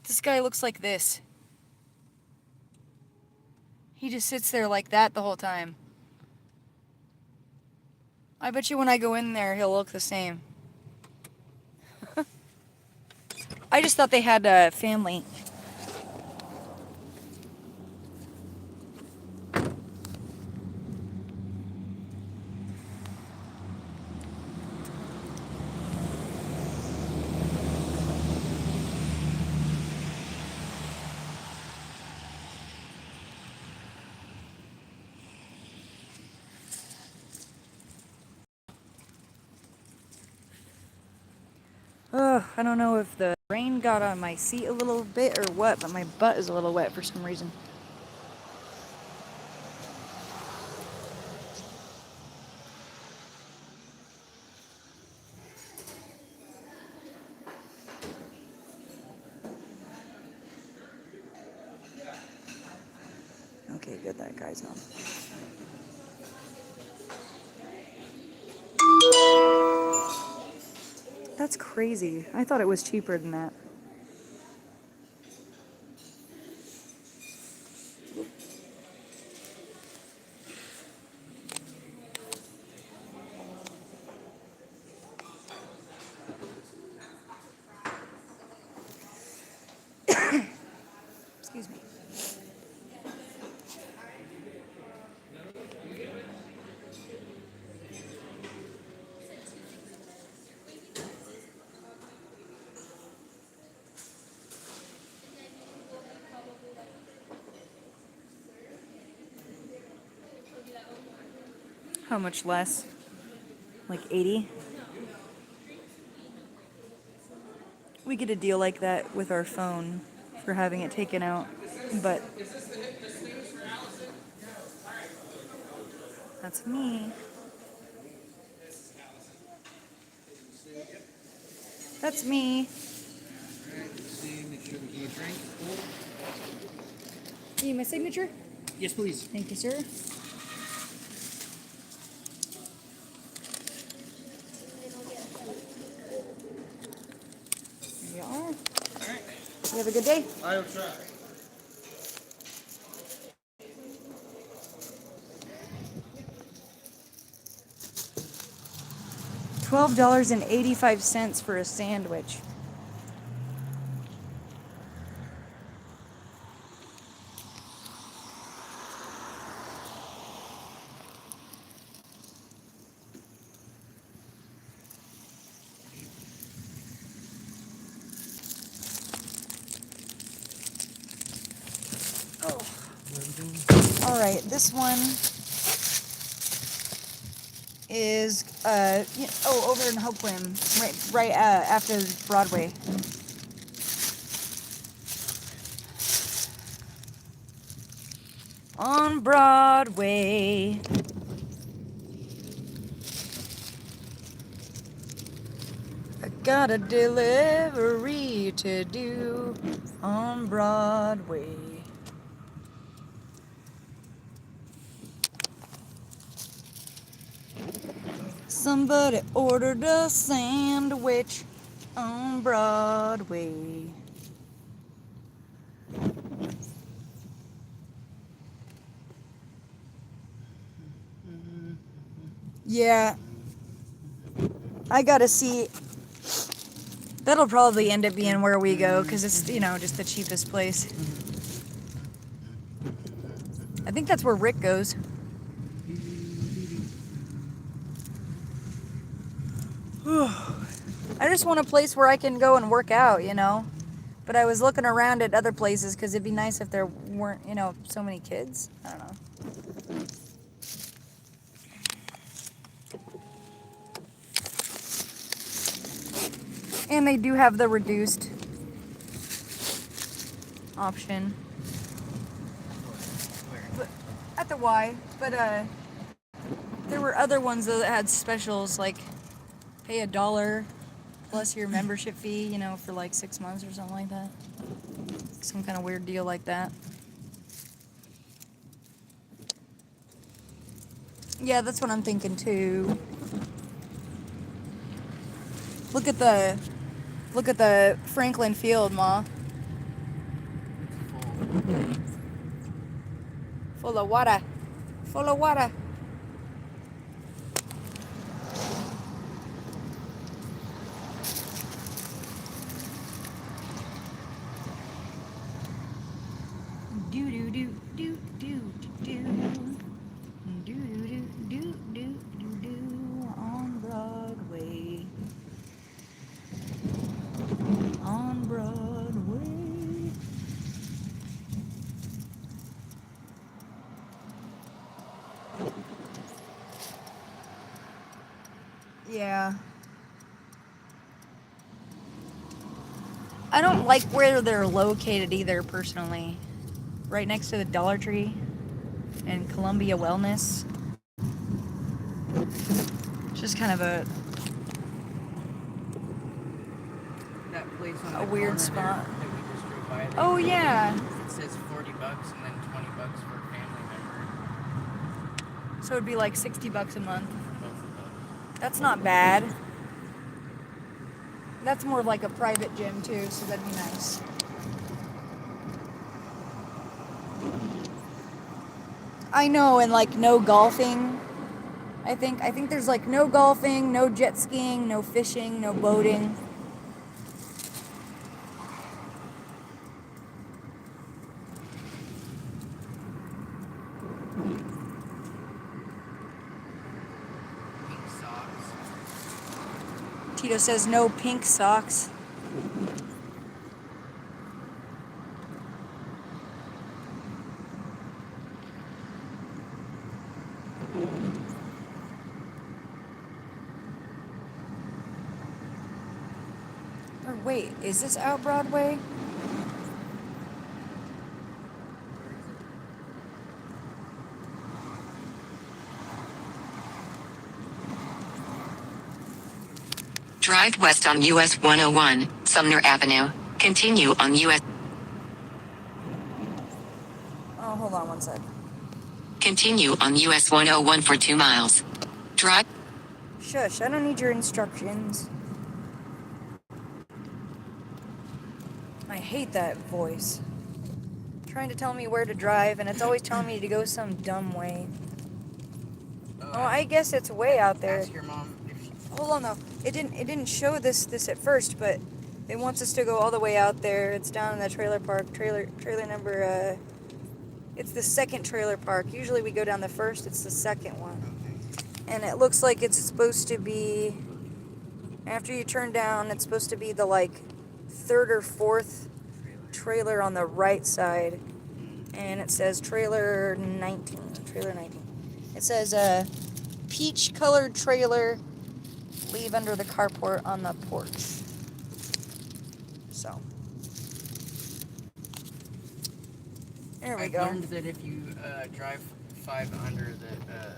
This guy looks like this. He just sits there like that the whole time. I bet you when I go in there, he'll look the same. I just thought they had a family. Oh, I don't know if the rain got on my seat a little bit or what, but my butt is a little wet for some reason. Okay, good, that guy's home. That's crazy. I thought it was cheaper than that. Excuse me. How much less? Like 80? We get a deal like that with our phone for having it taken out, but that's me. That's me. You need my signature? Yes, please. Thank you, sir. Here you are. All right. You have a good day. I will try. $12.85 for a sandwich. Oh. All right, this one is over in Hoquiam, right after Broadway. On Broadway. I got a delivery to do on Broadway. Somebody ordered a sandwich on Broadway. Yeah, I gotta see. That'll probably end up being where we go because it's, just the cheapest place. I think that's where Rick goes. I just want a place where I can go and work out, But I was looking around at other places because it'd be nice if there weren't, so many kids. I don't know. And they do have the reduced option. But, at the Y. But there were other ones that had specials like pay $1 plus your membership fee, for like 6 months or something like that. Some kind of weird deal like that. Yeah, that's what I'm thinking too. Look at the Franklin Field, Ma. Full. Full of water. Full of water. Do do do do do do do do do do do do do on Broadway. On Broadway. Yeah. I don't like where they're located either, personally. Right next to the Dollar Tree and Columbia Wellness. It's just kind of a That place on A the weird corner spot. there that we just drove by. Oh, yeah. It says $40 and then $20 for a family member. So it'd be like $60 a month. For both of them. That's not bad. That's more like a private gym too, so that'd be nice. I know, and like no golfing. I think there's like no golfing, no jet skiing, no fishing, no boating. Pink socks. Tito says no pink socks. Or wait, is this out Broadway? Drive west on US 101, Sumner Avenue. Continue on US. Oh, hold on one sec. Continue on US 101 for 2 miles. Drive. Shush, I don't need your instructions. I hate that voice. Trying to tell me where to drive, and it's always telling me to go some dumb way. Oh, I guess it's way out there. Ask your mom if she... Hold on though. It didn't show this at first, but it wants us to go all the way out there. It's down in the trailer park. Trailer number it's the second trailer park. Usually we go down the first, it's the second one. Okay. And it looks like it's supposed to be, after you turn down, it's supposed to be the like third or fourth trailer on the right side. And it says trailer 19. It says peach colored trailer, leave under the carport on the porch. So there we I've go. learned that if you drive 5 under, that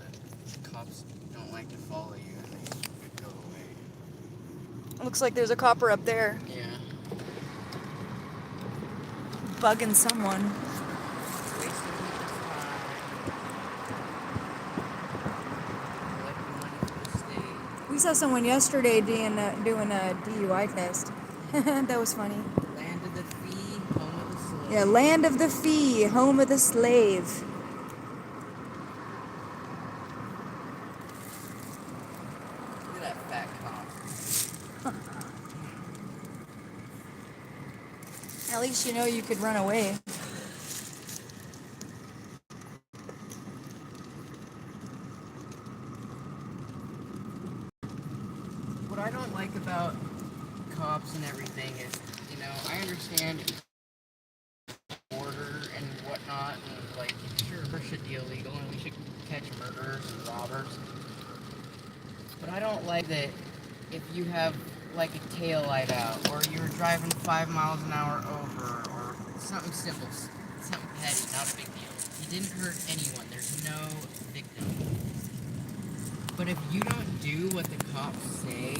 cops don't like to follow you and they go away. Looks like there's a copper up there Yeah. bugging someone. Wasting people's time. Collecting money for the state. We saw someone yesterday doing a DUI test. That was funny. Land of the fee, home of the slave. Yeah, land of the fee, home of the slave. Look at that fat cop. At least you know you could run away. What I don't like about cops and everything is, you know, I understand order and whatnot, and like, sure, murder should be illegal and we should catch murderers and robbers. But I don't like that if you have like a tail light out, or you're driving 5 miles an hour over, or something simple, something petty, not a big deal. You didn't hurt anyone, there's no victim. But if you don't do what the cops say,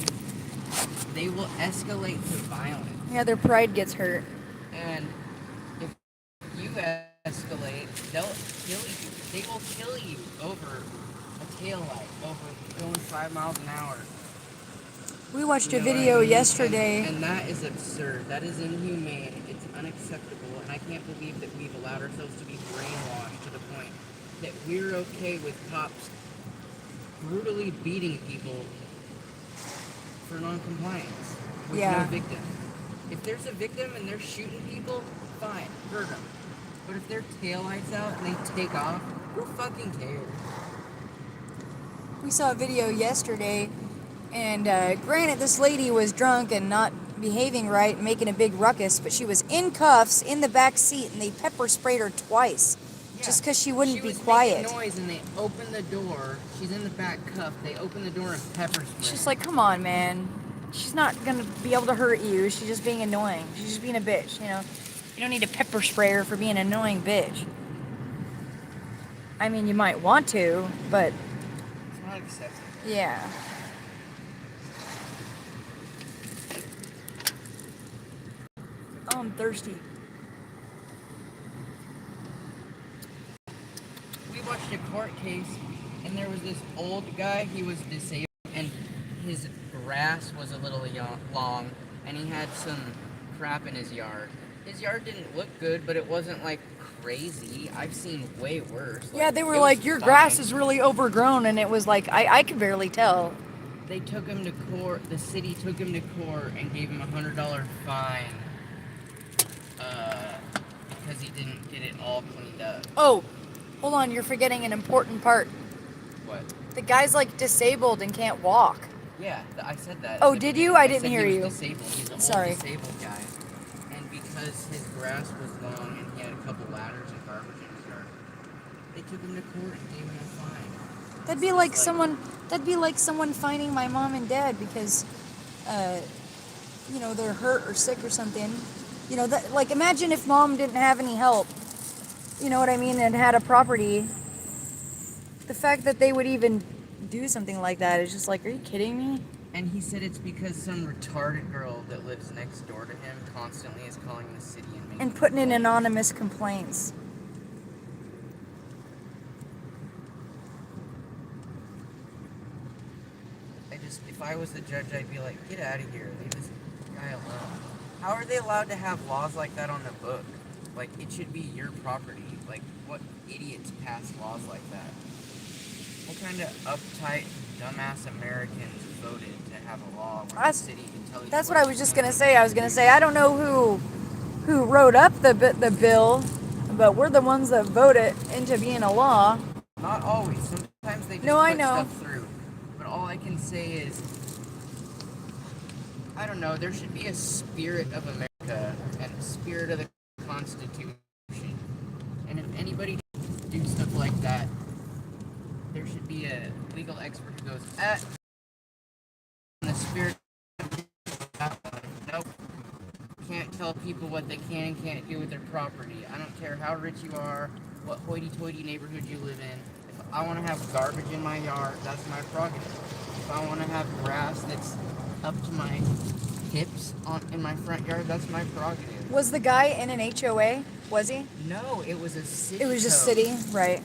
they will escalate to violence. Yeah, their pride gets hurt. And if you escalate, they'll kill you. They will kill you over a tail light over going 5 miles an hour. We watched You a know what I video mean? yesterday. And that is absurd. That is inhumane. It's unacceptable. And I can't believe that we've allowed ourselves to be brainwashed to the point that we're okay with cops brutally beating people for non-compliance with Yeah. no victim. If there's a victim and they're shooting people, fine, hurt them. But if their taillights out and they take off, who fucking cares? We saw a video yesterday, and granted, this lady was drunk and not behaving right and making a big ruckus, but she was in cuffs in the back seat, and they pepper sprayed her twice just because she wouldn't be quiet. She was making noise and they opened the door. She's in the back cuff. They opened the door and pepper sprayed. She's like, come on, man. She's not going to be able to hurt you. She's just being annoying. She's just being a bitch, you know. You don't need to pepper spray her for being an annoying bitch. I mean, you might want to, but It's not acceptable. yeah. Oh, I'm thirsty. We watched a court case, and there was this old guy. He was disabled, and his grass was a little long, and he had some crap in his yard. His yard didn't look good, but it wasn't like crazy. I've seen way worse. Yeah, they were it like, was your fine. grass is really overgrown, and it was like, I could barely tell. They took him to court. The city took him to court and gave him $100 fine because he didn't get it all cleaned up. Oh, hold on, you're forgetting an important part. What? The guy's like disabled and can't walk. Yeah, I said that. Oh, at the did you? beginning. I didn't said hear he you. was disabled. He's an Sorry. old disabled guy. And because his grass was long and he had a couple ladders and garbage in his yard, they took him to court and gave him a fine. That'd be like someone. That'd be like someone finding my mom and dad because, you know, they're hurt or sick or something. You know, that, like imagine if mom didn't have any help. You know what I mean? And had a property. The fact that they would even do something like that is just like, are you kidding me? And he said it's because some retarded girl that lives next door to him constantly is calling the city and making And putting in complaints. anonymous complaints. If I was the judge, I'd be like, get out of here, leave this guy alone. How are they allowed to have laws like that on the book? Like, it should be your property. Like, what idiots pass laws like that? What kind of uptight, dumbass Americans voted to have a law where the city can tell you? That's what I was just gonna say. I was gonna say I don't know who wrote up the bill, but we're the ones that vote it into being a law. Not always. Sometimes they just No, I put know. stuff through. But all I can say is, I don't know, there should be a spirit of America and a spirit of the Constitution. And if anybody do stuff like that, there should be a legal expert who goes, the spirit of that one. Nope. Can't tell people what they can and can't do with their property. I don't care how rich you are, what hoity-toity neighborhood you live in. If I want to have garbage in my yard, that's my prerogative. If I want to have grass that's up to my hips in my front yard, that's my prerogative. Was the guy in an HOA? Was he? No, it was a city. It was just code. city, right?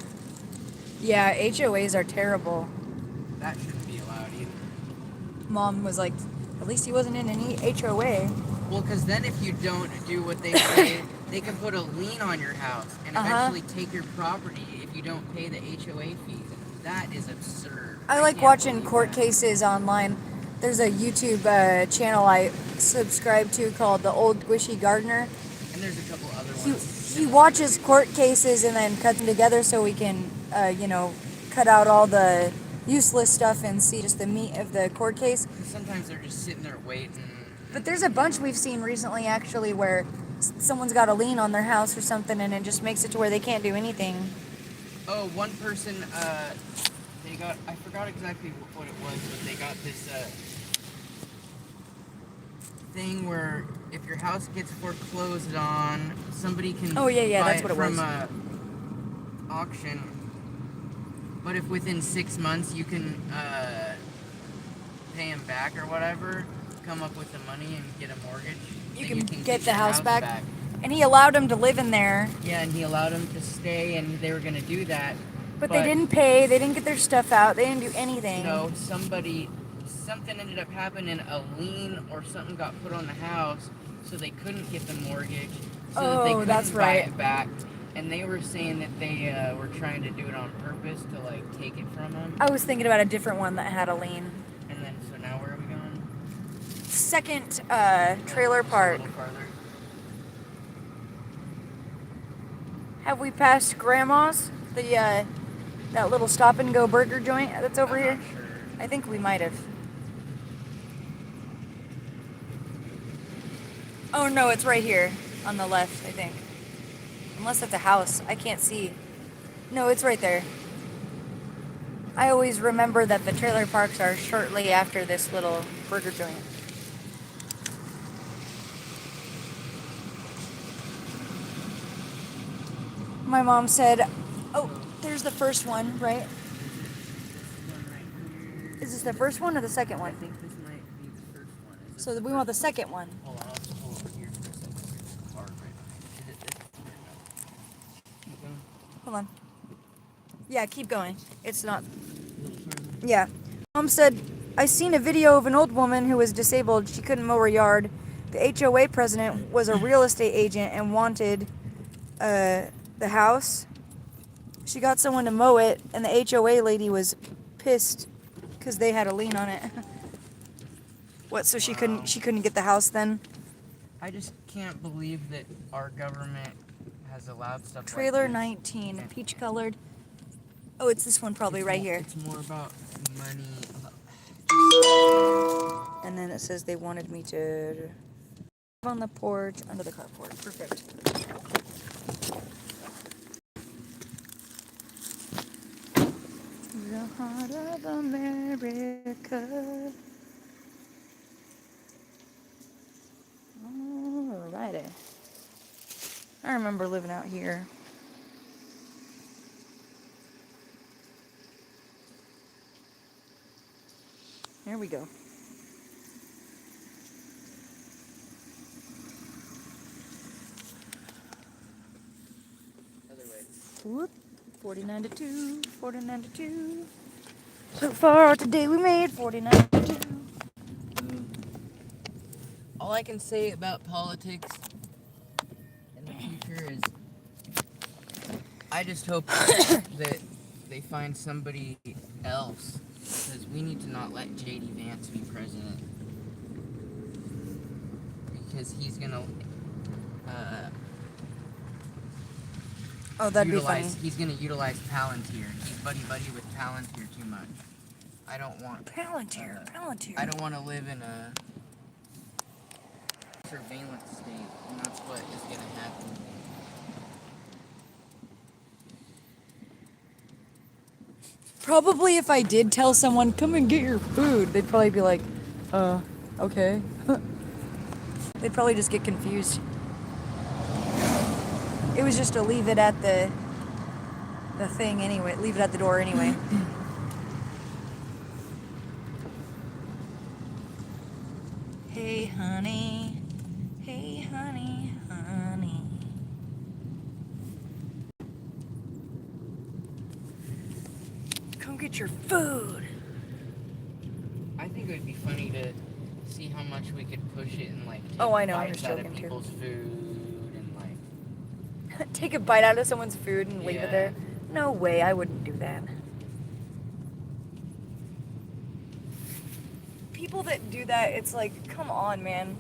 Yeah, HOAs are terrible. That shouldn't be allowed either. Mom was like, at least he wasn't in an HOA. Well, because then if you don't do what they say, they can put a lien on your house and eventually take your property if you don't pay the HOA fees. That is absurd. I like can't watching believe court that. cases online. There's a YouTube channel I subscribe to called The Old Squishy Gardener. And there's a couple other ones. He watches court cases and then cuts them together so we can, you know, cut out all the useless stuff and see just the meat of the court case. Sometimes they're just sitting there waiting. But there's a bunch we've seen recently actually where someone's got a lien on their house or something and it just makes it to where they can't do anything. Oh, one person, they got, I forgot exactly what it was, but they got this thing where if your house gets foreclosed on, somebody can Oh, yeah, buy that's it what it from was. a auction. But if within 6 months you can pay him back or whatever, come up with the money and get a mortgage, You then can get the your house back. And he allowed him to live in there. Yeah, and he allowed him to stay, and they were going to do that. But they didn't pay. They didn't get their stuff out. They didn't do anything. No, something ended up happening. A lien or something got put on the house, so they couldn't get the mortgage. So that they couldn't buy it back. And they were saying that they were trying to do it on purpose to like take it from them. I was thinking about a different one that had a lien. And then, so now where are we going? Second trailer park. A little farther. Have we passed Grandma's? That little stop and go burger joint that's over here? Not sure. I think we might have. Oh no, it's right here on the left, I think. Unless it's a house. I can't see. No, it's right there. I always remember that the trailer parks are shortly after this little burger joint. My mom said, oh, there's the first one, right? Is this the first one or the second one? I think this might be the first one. So we want the second one. Hold on, I'll just pull over here for a second. There's a car right behind it. Is it this? Keep going. Hold on. Yeah, keep going. It's not. Yeah. Mom said, I seen a video of an old woman who was disabled. She couldn't mow her yard. The HOA president was a real estate agent and wanted the house. She got someone to mow it, and the HOA lady was pissed because they had a lien on it. What? So she couldn't get the house then? I just can't believe that our government has allowed stuff Trailer like this. 19, peach colored. Oh, it's this one probably right here. It's more about money. And then it says they wanted me to on the porch, under the carport. Perfect. The heart of America. Alrighty. I remember living out here. There we go. Other way. Whoop. 49 to 2. 49 to 2. So far today we made 49 to 2. All I can say about politics in the future is I just hope that they find somebody else, because we need to not let J.D. Vance be president, because he's gonna That'd be funny. He's gonna utilize Palantir. He's buddy with Palantir too much. I don't want Palantir. I don't want to live in a surveillance state, and that's what is gonna happen. Probably if I did tell someone, come and get your food, they'd probably be like, okay. They'd probably just get confused. It was just to leave it at the thing anyway. Leave it at the door anyway. Hey, honey. Hey, honey, honey. Come get your food. I think it would be funny to see how much we could push it and like take I know, I'm bites just out of joking, too. people's food and like Take a bite out of someone's food and leave it there. No way, I wouldn't do that. People that do that, it's like, come on, man.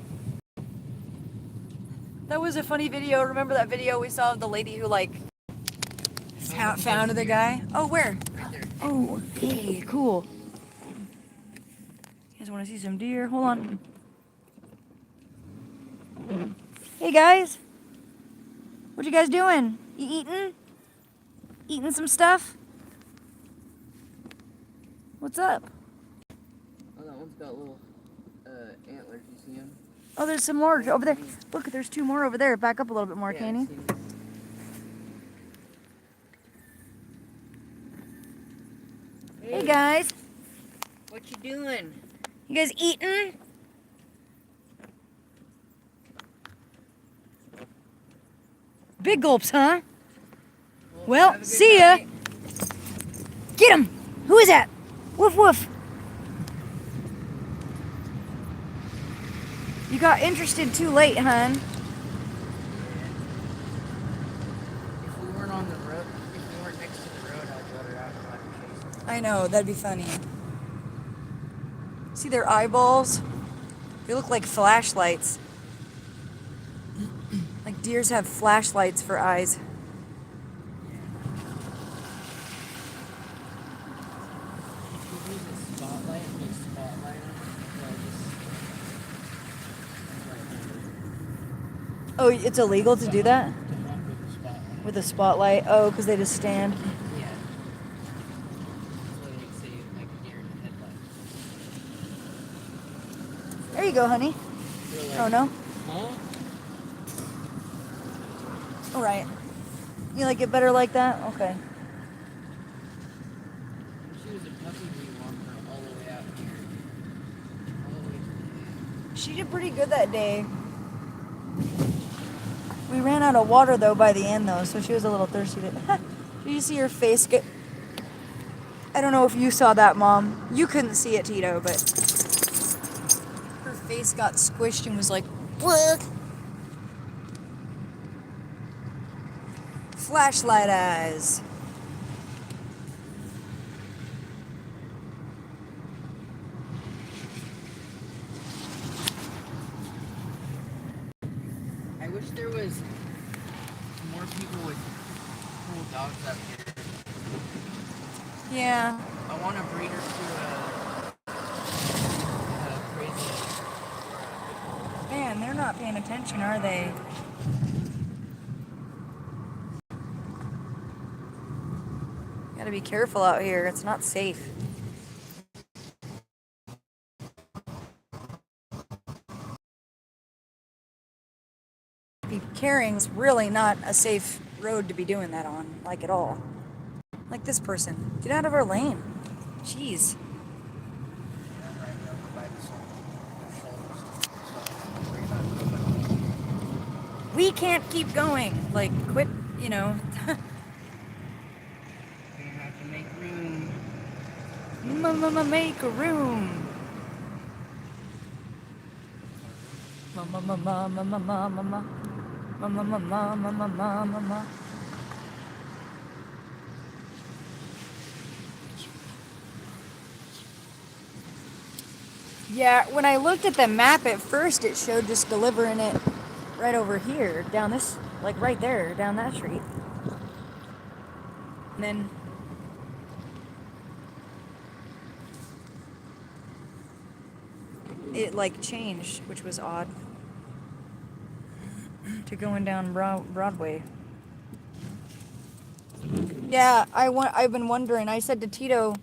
That was a funny video. Remember that video we saw of the lady who like found the guy? Oh, where? right there. Oh, hey, cool. You guys want to see some deer? Hold on. Hey guys, what you guys doing? You eating? Eating some stuff? What's up? Oh, that one's got little antlers. You see them? Oh, there's some more over there. Look, there's two more over there. Back up a little bit more, Yeah, can I you? see 'em. Hey guys, What you doing? you guys eating? Big gulps, huh? Well, have a good see ya. night. Get him! Who is that? Woof woof. You got interested too late, hun. If we weren't on the road, if we weren't next to the road, I'd let her out and let her chase him. I know, that'd be funny. See their eyeballs? They look like flashlights. Like deers have flashlights for eyes. Oh, it's illegal to do that? With a spotlight? Oh, because they just stand. Yeah. So they say like a deer in the headlights. There you go, honey. Like, Oh, no? huh? All right. You like it better like that? Okay. When she was a puppy, we walked her all the way out here. All the way to the She did pretty good that day. We ran out of water, though, by the end, though, so she was a little thirsty. Did you see her face get... I don't know if you saw that, Mom. You couldn't see it, Tito, but... her face got squished and was like... What? Flashlight eyes. I wish there was more people with cool dogs out here. Yeah. I want to breed her to a crazy. Man, they're not paying attention, are they? Gotta be careful out here. It's not safe. Carrying's really not a safe road to be doing that on, like at all. Like this person. Get out of our lane. Jeez. We can't keep going. Like, quit, you know. Gonna have to make room. Make a room. Mama. Yeah, when I looked at the map at first, it showed just delivering it right over here, down this, like right there, down that street. And then it like changed, which was odd, to going down Broadway. Yeah, I've been wondering. I said to Tito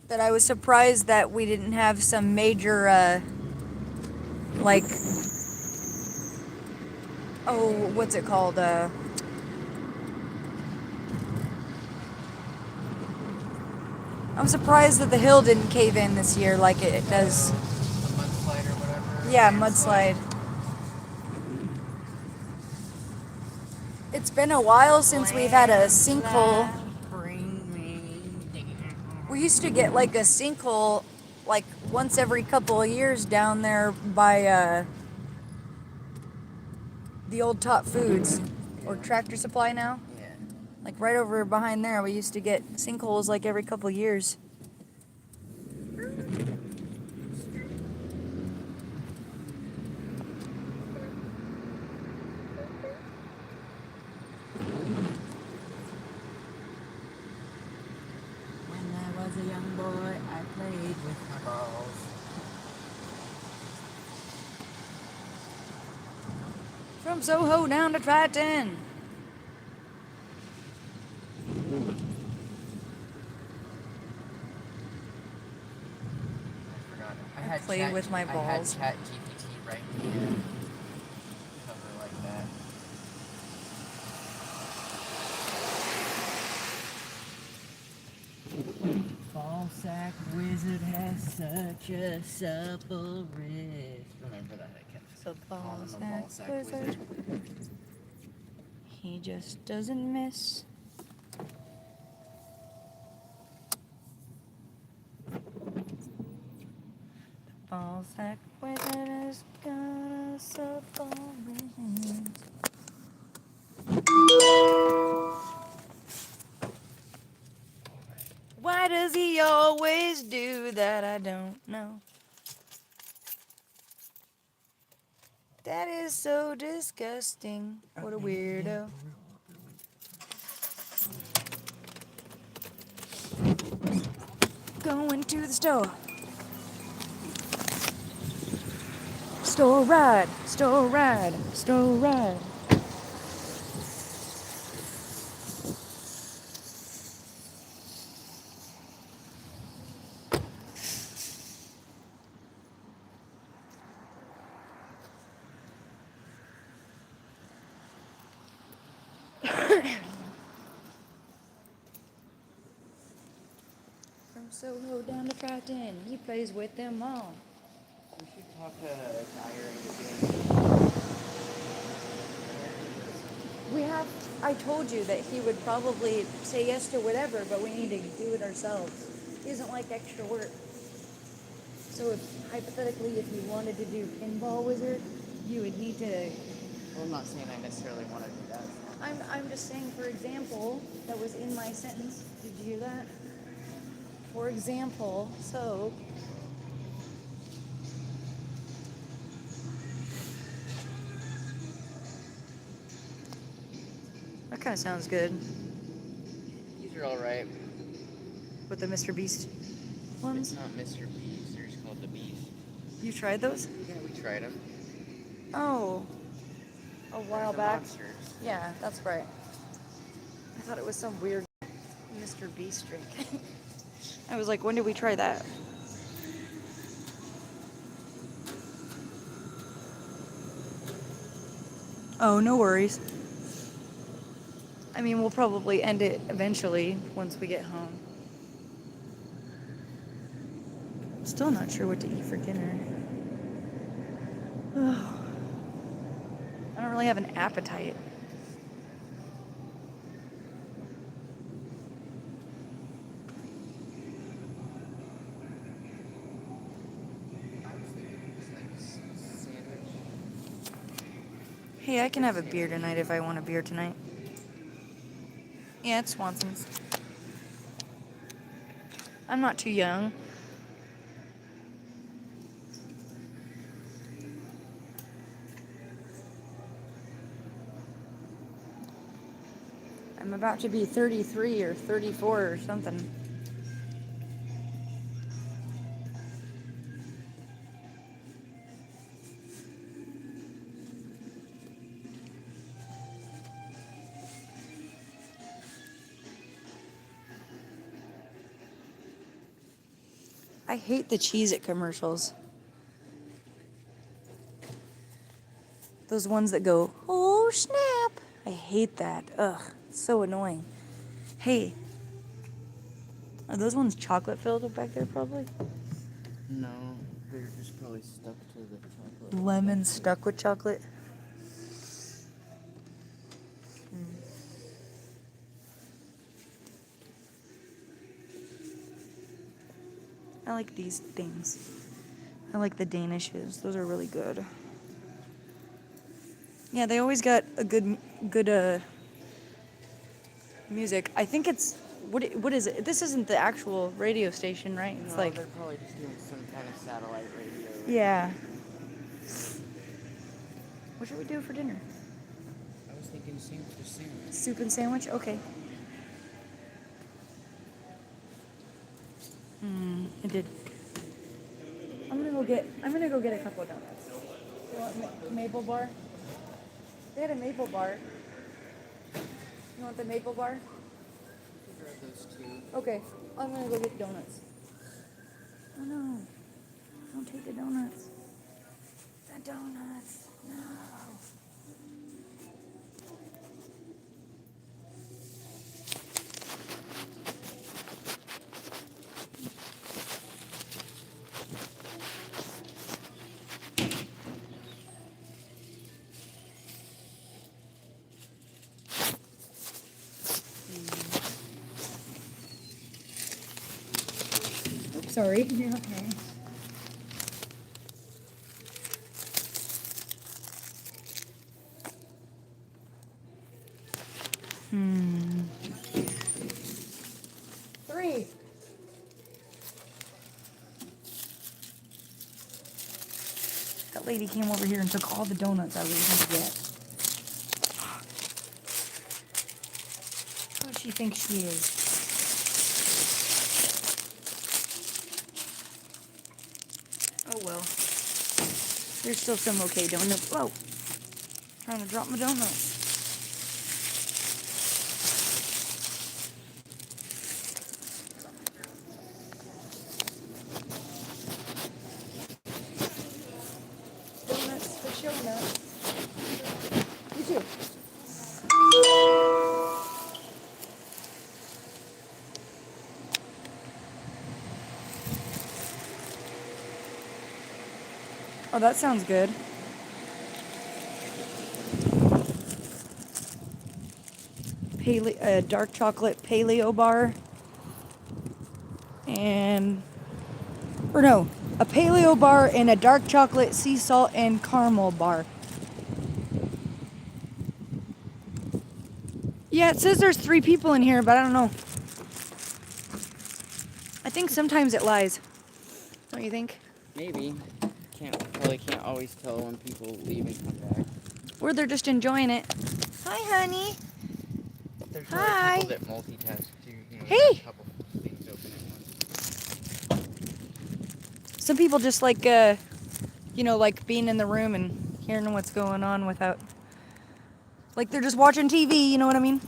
that I was surprised that we didn't have some major, like, oh, what's it called? I'm surprised that the hill didn't cave in this year like it does. A mudslide or whatever. Yeah, mudslide. It's been a while since we've had a sinkhole. We used to get like a sinkhole like once every couple of years down there by the old Top Foods or Tractor Supply now. Yeah. Like right over behind there, we used to get sinkholes like every couple of years. When I was a young boy, I played with my balls. From Soho down to Triton. I played with my balls. I had ChatGPT write me a cover like that. Fall sack wizard has such a supple wrist. Remember that I kept So calling him a ball sack wizard. wizard. He just doesn't miss. ball sack weather is gonna so boring. Why does he always do that? I don't know. That is so disgusting. What a weirdo. Going to the store. Store ride, store ride, store ride. From Soho down to Brighton, he plays with them all. We should talk to Diary again. We have, I told you that he would probably say yes to whatever, but we need to do it ourselves. He doesn't like extra work. So if, hypothetically, if you wanted to do Pinball Wizard, you would need to... Well, I'm not saying I necessarily want to do that. I'm just saying, for example, that was in my sentence. Did you hear that? For example, so... That kind of sounds good. These are alright. With the Mr. Beast It's ones? not Mr. Bees, they're just called the Bees. You tried those? Yeah, we tried them. Oh. A while back? Monsters. Yeah, that's right. I thought it was some weird Mr. Beast drink. I was like, when did we try that? Oh, no worries. I mean, we'll probably end it eventually once we get home. Still not sure what to eat for dinner. I don't really have an appetite. Hey, I can have a beer tonight if I want a beer tonight. Yeah, it's Swanson's. I'm not too young. I'm about to be 33 or 34 or something. I hate the Cheez-It commercials. Those ones that go, oh snap. I hate that. Ugh, it's so annoying. Hey, are those ones chocolate filled back there probably? No, they're just probably stuck to the chocolate. Lemon stuck with chocolate? I like these things. I like the Danishes. Those are really good. Yeah, they always got a good music. I think it's what is it? This isn't the actual radio station, right? It's No, like they're probably just doing some kind of satellite radio. yeah. What should we do for dinner? I was thinking sandwich. Soup and sandwich? Okay. I did. I'm gonna go get a couple of donuts. You want maple bar? They had a maple bar. You want the maple bar? Grab those two. Okay. I'm gonna go get donuts. Oh no. Don't take the donuts. The donuts. No. Oops, sorry. You're okay. Hurry. That lady came over here and took all the donuts I was going to get. Who does she think she is? Oh well. There's still some okay donuts. Whoa. Trying to drop my donuts. Donuts for show nuts. You too. Oh, that sounds good. Dark chocolate paleo bar. A paleo bar and a dark chocolate sea salt and caramel bar. Yeah, it says there's 3 people in here, but I don't know. I think sometimes it lies. Don't you think? Maybe. Probably can't always tell when people leave and come back. Or they're just enjoying it. Hi, honey. There's Hi. people that multitask too. You know, Hey. there's a couple things open at once. Some people just like, like being in the room and hearing what's going on without, like they're just watching TV, you know what I mean?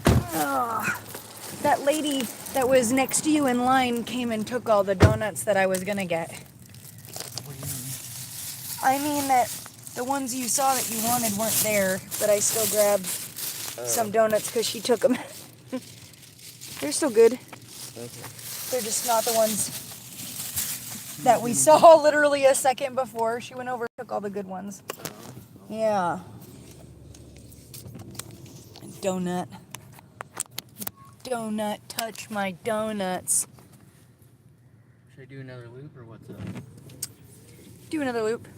Oh, that lady that was next to you in line came and took all the donuts that I was gonna get. What do you mean? I mean that the ones you saw that you wanted weren't there, but I still grabbed some donuts because she took them. They're still good. Okay. They're just not the ones that we saw literally a second before. She went over and took all the good ones. Yeah. Donut. Donut, touch my donuts. Should I do another loop or what's up? Do another loop.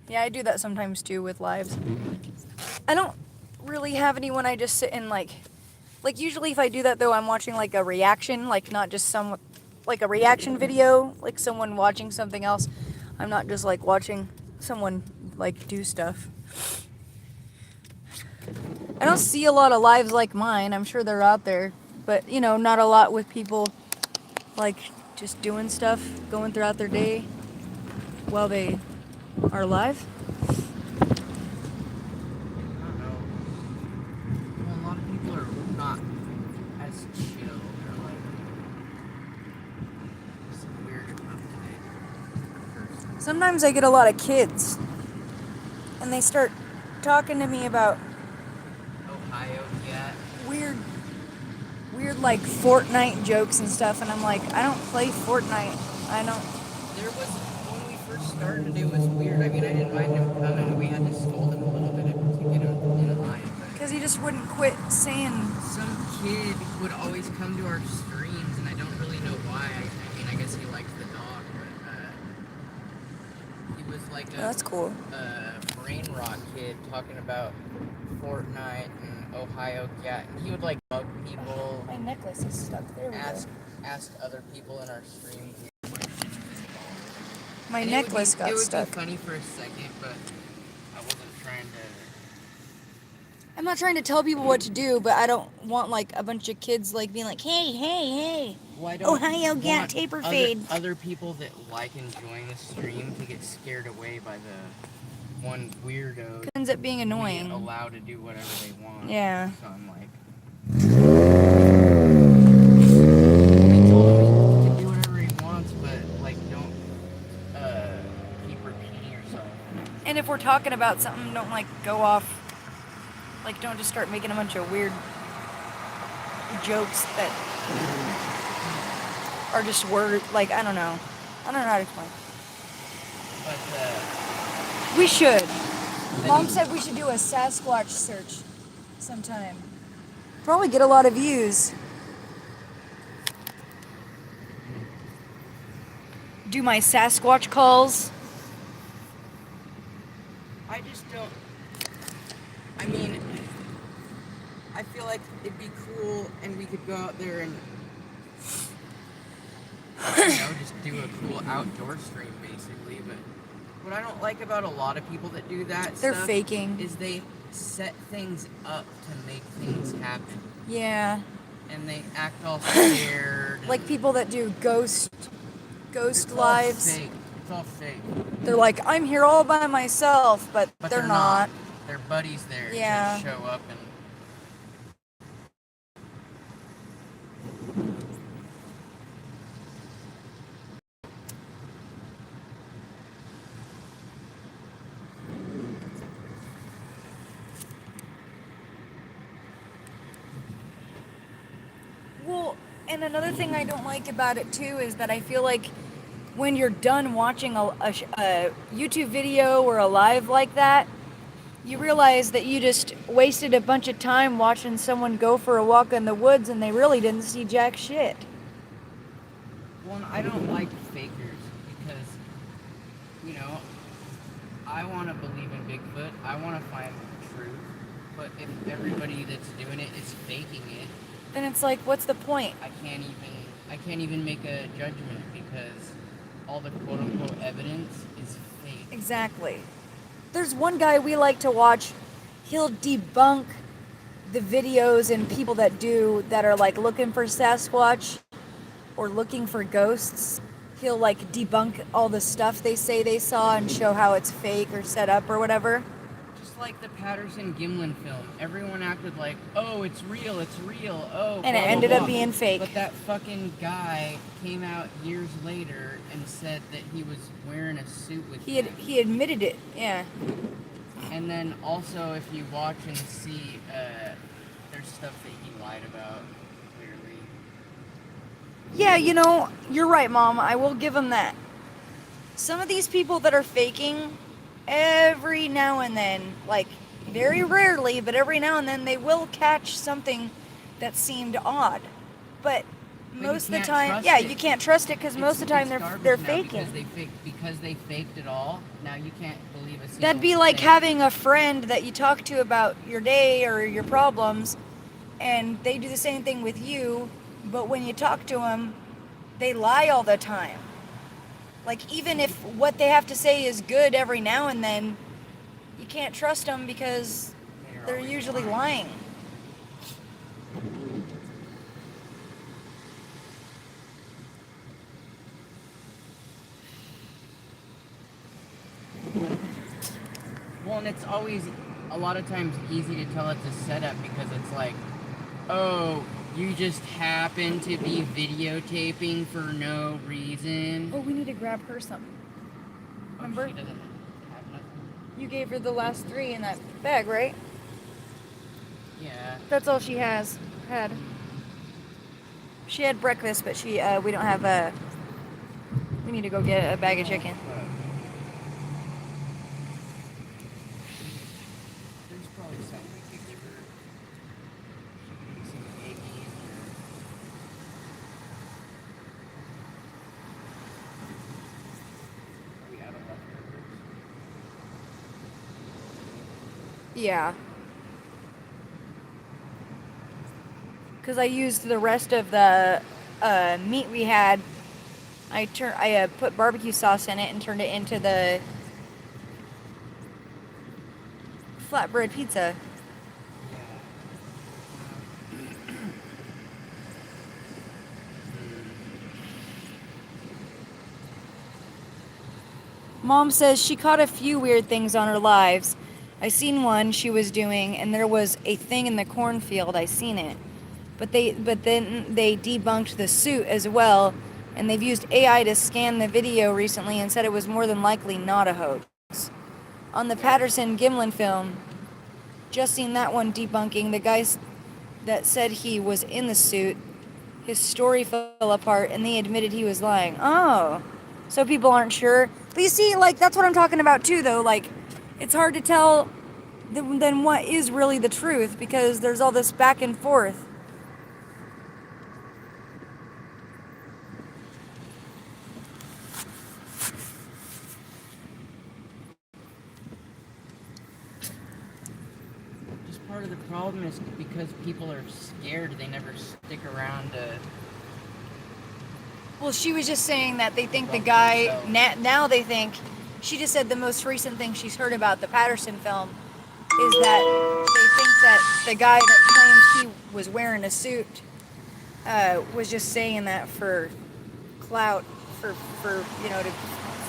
Yeah, I do that sometimes too with lives. I don't really have anyone I just sit and like usually if I do that though, I'm watching like a reaction, like not just like a reaction video, like someone watching something else. I'm not just like watching someone like do stuff. I don't see a lot of lives like mine. I'm sure they're out there, but not a lot with people like just doing stuff, going throughout their day while they are live. I don't know. Well, a lot of people are not as chill. They're like some weird today. Sometimes I get a lot of kids and they start talking to me about Ohio yet? weird like Fortnite jokes and stuff, and I'm like, I don't play Fortnite. I don't. There was, when we first started, it was weird. I mean, I didn't mind him coming. We had to scold him a little bit to get him in line. Because he just wouldn't quit saying. Some kid would always come to our streams, and I don't really know why. I mean, I guess he likes the dog, but he was like That's cool. brain rot kid talking about Fortnite and Ohio cat, and he would like bug people. My necklace is stuck. There we Ask other people in our stream. My And necklace got stuck. It would be funny for a second, but I wasn't trying to. I'm not trying to tell people what to do, but I don't want like a bunch of kids like being like, hey. Well, I don't Ohio cat want taper fade. Other people that like enjoying the stream to get scared away by the one weirdo. It ends up being annoying. Being allowed to do whatever they want. Yeah. So I'm like. I told him he can do whatever he wants, but like don't keep repeating yourself. And if we're talking about something, don't like go off. Like don't just start making a bunch of weird jokes that are just word. Like I don't know how to explain. But We should. Mom said we should do a Sasquatch search sometime. Probably get a lot of views. Do my Sasquatch calls. I just don't. I mean, I feel like it'd be cool and we could go out there and, just do a cool outdoor stream, basically. But what I don't like about a lot of people that do that They're stuff faking. is they set things up to make things happen. Yeah. And they act all scared. Like people that do ghost It's lives. all fake. It's all fake. They're like, I'm here all by myself, but they're not. Their buddies there Yeah. to show up and. Well, and another thing I don't like about it too is that I feel like when you're done watching a YouTube video or a live like that, you realize that you just wasted a bunch of time watching someone go for a walk in the woods and they really didn't see jack shit. Well, I don't like fakers because, I want to believe in Bigfoot. I want to find the truth. But if everybody that's doing it is faking it, Then it's like, what's the point? I can't even make a judgment because all the quote unquote evidence is fake. Exactly. There's one guy we like to watch. He'll debunk the videos and people that are like looking for Sasquatch or looking for ghosts. He'll like debunk all the stuff they say they saw and show how it's fake or set up or whatever. Just like the Patterson-Gimlin film. Everyone acted like, oh, it's real, oh, And it blah, ended blah, up blah. being fake. But that fucking guy came out years later and said that he was wearing a suit with him. He admitted it, yeah. And then also, if you watch and see, there's stuff that he lied about, clearly. Yeah, you're right, Mom. I will give him that. Some of these people that are faking, every now and then, like very rarely, but every now and then, they will catch something that seemed odd. But most of the time, yeah, you can't trust it because most of the time they're faking. Because they faked it all. Now you can't believe a single That'd be like thing. having a friend that you talk to about your day or your problems, and they do the same thing with you, but when you talk to them, they lie all the time. Like, even if what they have to say is good every now and then, you can't trust them because they're usually lying. Well, and it's always, a lot of times, easy to tell it's a setup because it's like, oh, you just happen to be videotaping for no reason. Oh, we need to grab her something. Remember? She doesn't have nothing. You gave her the last 3 in that bag, right? Yeah. That's all she had. She had breakfast, but we don't have we need to go get a bag of chicken. There's probably something we could give her. She could eat some eggies or... Are we out of leftovers? Yeah. Because I used the rest of the meat we had. I put barbecue sauce in it and turned it into the flatbread pizza. Mom says she caught a few weird things on her lives. I seen one she was doing, and there was a thing in the cornfield. I seen it. But then they debunked the suit as well, and they've used AI to scan the video recently and said it was more than likely not a hoax. On the Patterson-Gimlin film, just seen that one debunking. The guy that said he was in the suit, his story fell apart, and they admitted he was lying. Oh, so people aren't sure. But you see, like, that's what I'm talking about too, though. Like, it's hard to tell then what is really the truth because there's all this back and forth. part of the problem is because people are scared, they never stick around to... Well, she was just saying that they think the About guy, themselves. now they think, she just said the most recent thing she's heard about the Patterson film is that they think that the guy that claims he was wearing a suit was just saying that for clout, for to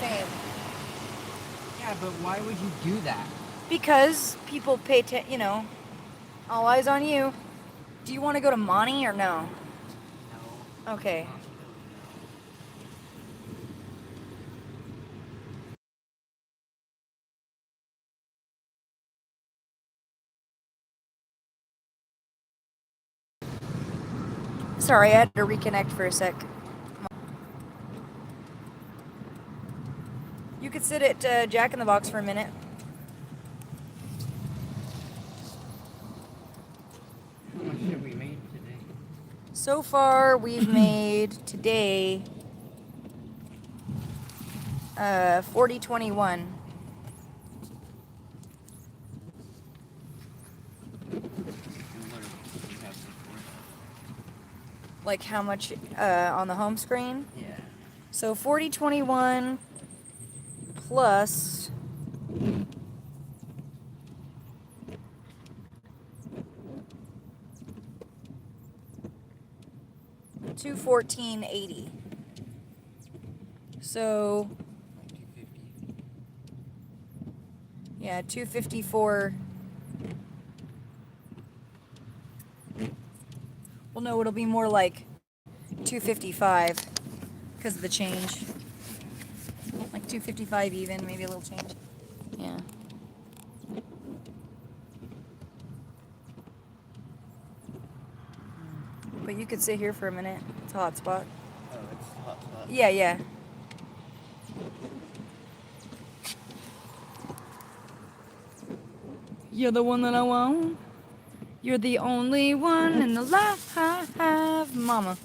fame. Yeah, but why would you do that? Because people pay all eyes on you. Do you want to go to Monty or no? No. Okay. Sorry, I had to reconnect for a sec. You could sit at Jack in the Box for a minute. How much have we made today? So far, we've made today 40.21. Like how much on the home screen? Yeah. So 40.21 plus 214.80. So Like 250. yeah, 254. Well, no, it'll be more like 255 because of the change. Like 255 even, maybe a little change. Yeah. But you could sit here for a minute. It's a hot spot. Oh, it's hot spot. Yeah, yeah. You're the one that I want. You're the only one in the life I have, mama.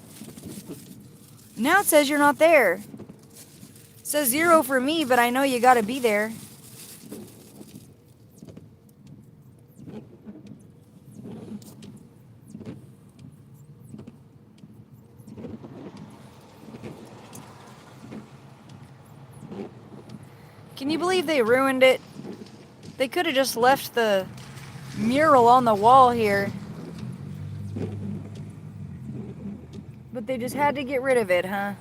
Now it says you're not there. It says 0 for me, but I know you gotta be there. Can you believe they ruined it? They could have just left the mural on the wall here. But they just had to get rid of it, huh?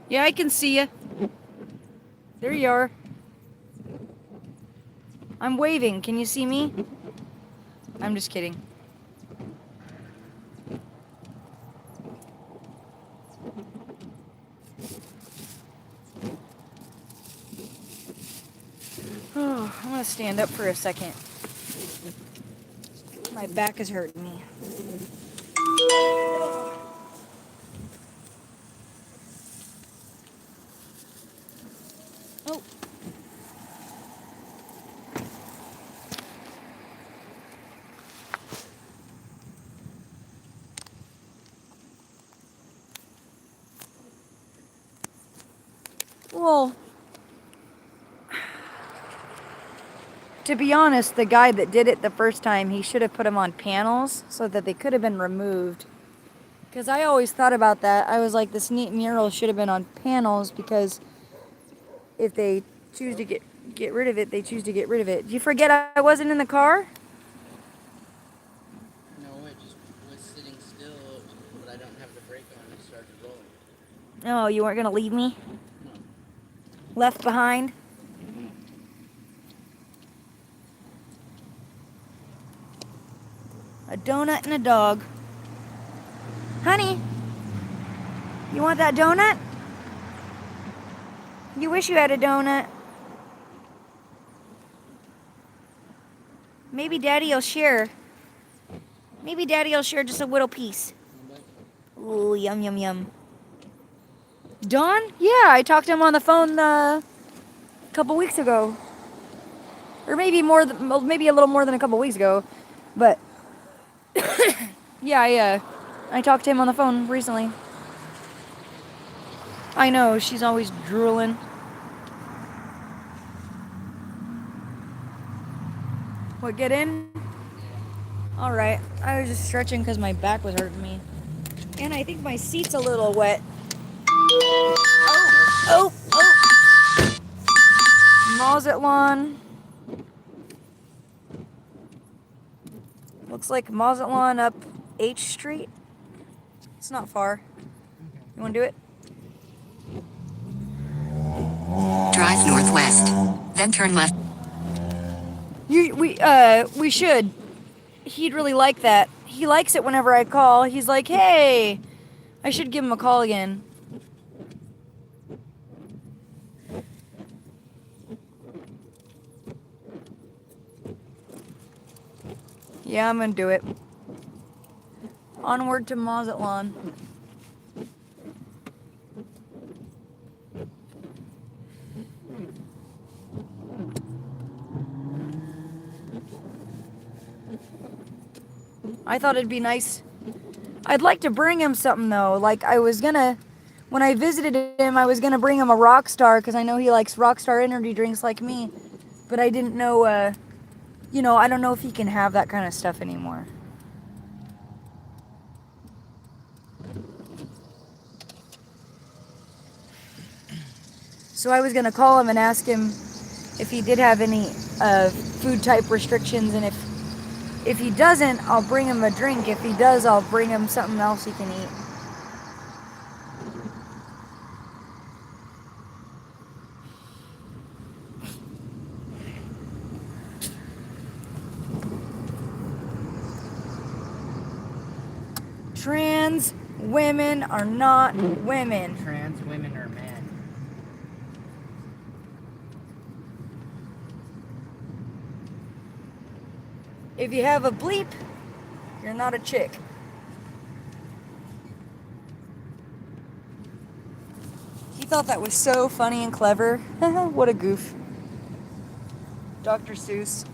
Yeah, I can see you. There you are. I'm waving. Can you see me? I'm just kidding. Oh, I'm gonna stand up for a second. My back is hurting me. Oh. Well, to be honest, the guy that did it the first time, he should have put them on panels so that they could have been removed. Because I always thought about that. I was like, this neat mural should have been on panels because if they choose to get rid of it, they choose to get rid of it. Did you forget I wasn't in the car? No, it just was sitting still, but I don't have the brake on. It started rolling. Oh, you weren't going to leave me? No. Left behind? A donut and a dog. Honey, you want that donut? You wish you had a donut. Maybe Daddy will share. Maybe Daddy will share just a little piece. Ooh, yum, yum, yum. Don? Yeah, I talked to him on the phone a couple weeks ago. Or maybe maybe a little more than a couple weeks ago. But yeah, I talked to him on the phone recently. I know, she's always drooling. What, get in? Yeah. Alright. I was just stretching because my back was hurting me. And I think my seat's a little wet. Oh! Mazatlan. Looks like Mazatlan up H Street. It's not far. Okay. You want to do it? Drive northwest. Then turn left. We should. He'd really like that. He likes it whenever I call. He's like, hey, I should give him a call again. Yeah, I'm gonna do it. Onward to Mazatlan. I thought it'd be nice. I'd like to bring him something though. Like I was gonna, when I visited him, I was gonna bring him a Rockstar because I know he likes Rockstar energy drinks like me. But I didn't know, I don't know if he can have that kind of stuff anymore. So I was gonna call him and ask him if he did have any food type restrictions, and if he doesn't, I'll bring him a drink. If he does, I'll bring him something else he can eat. Trans women are not women. Trans women are men. If you have a bleep, you're not a chick. He thought that was so funny and clever. What a goof. Dr. Seuss.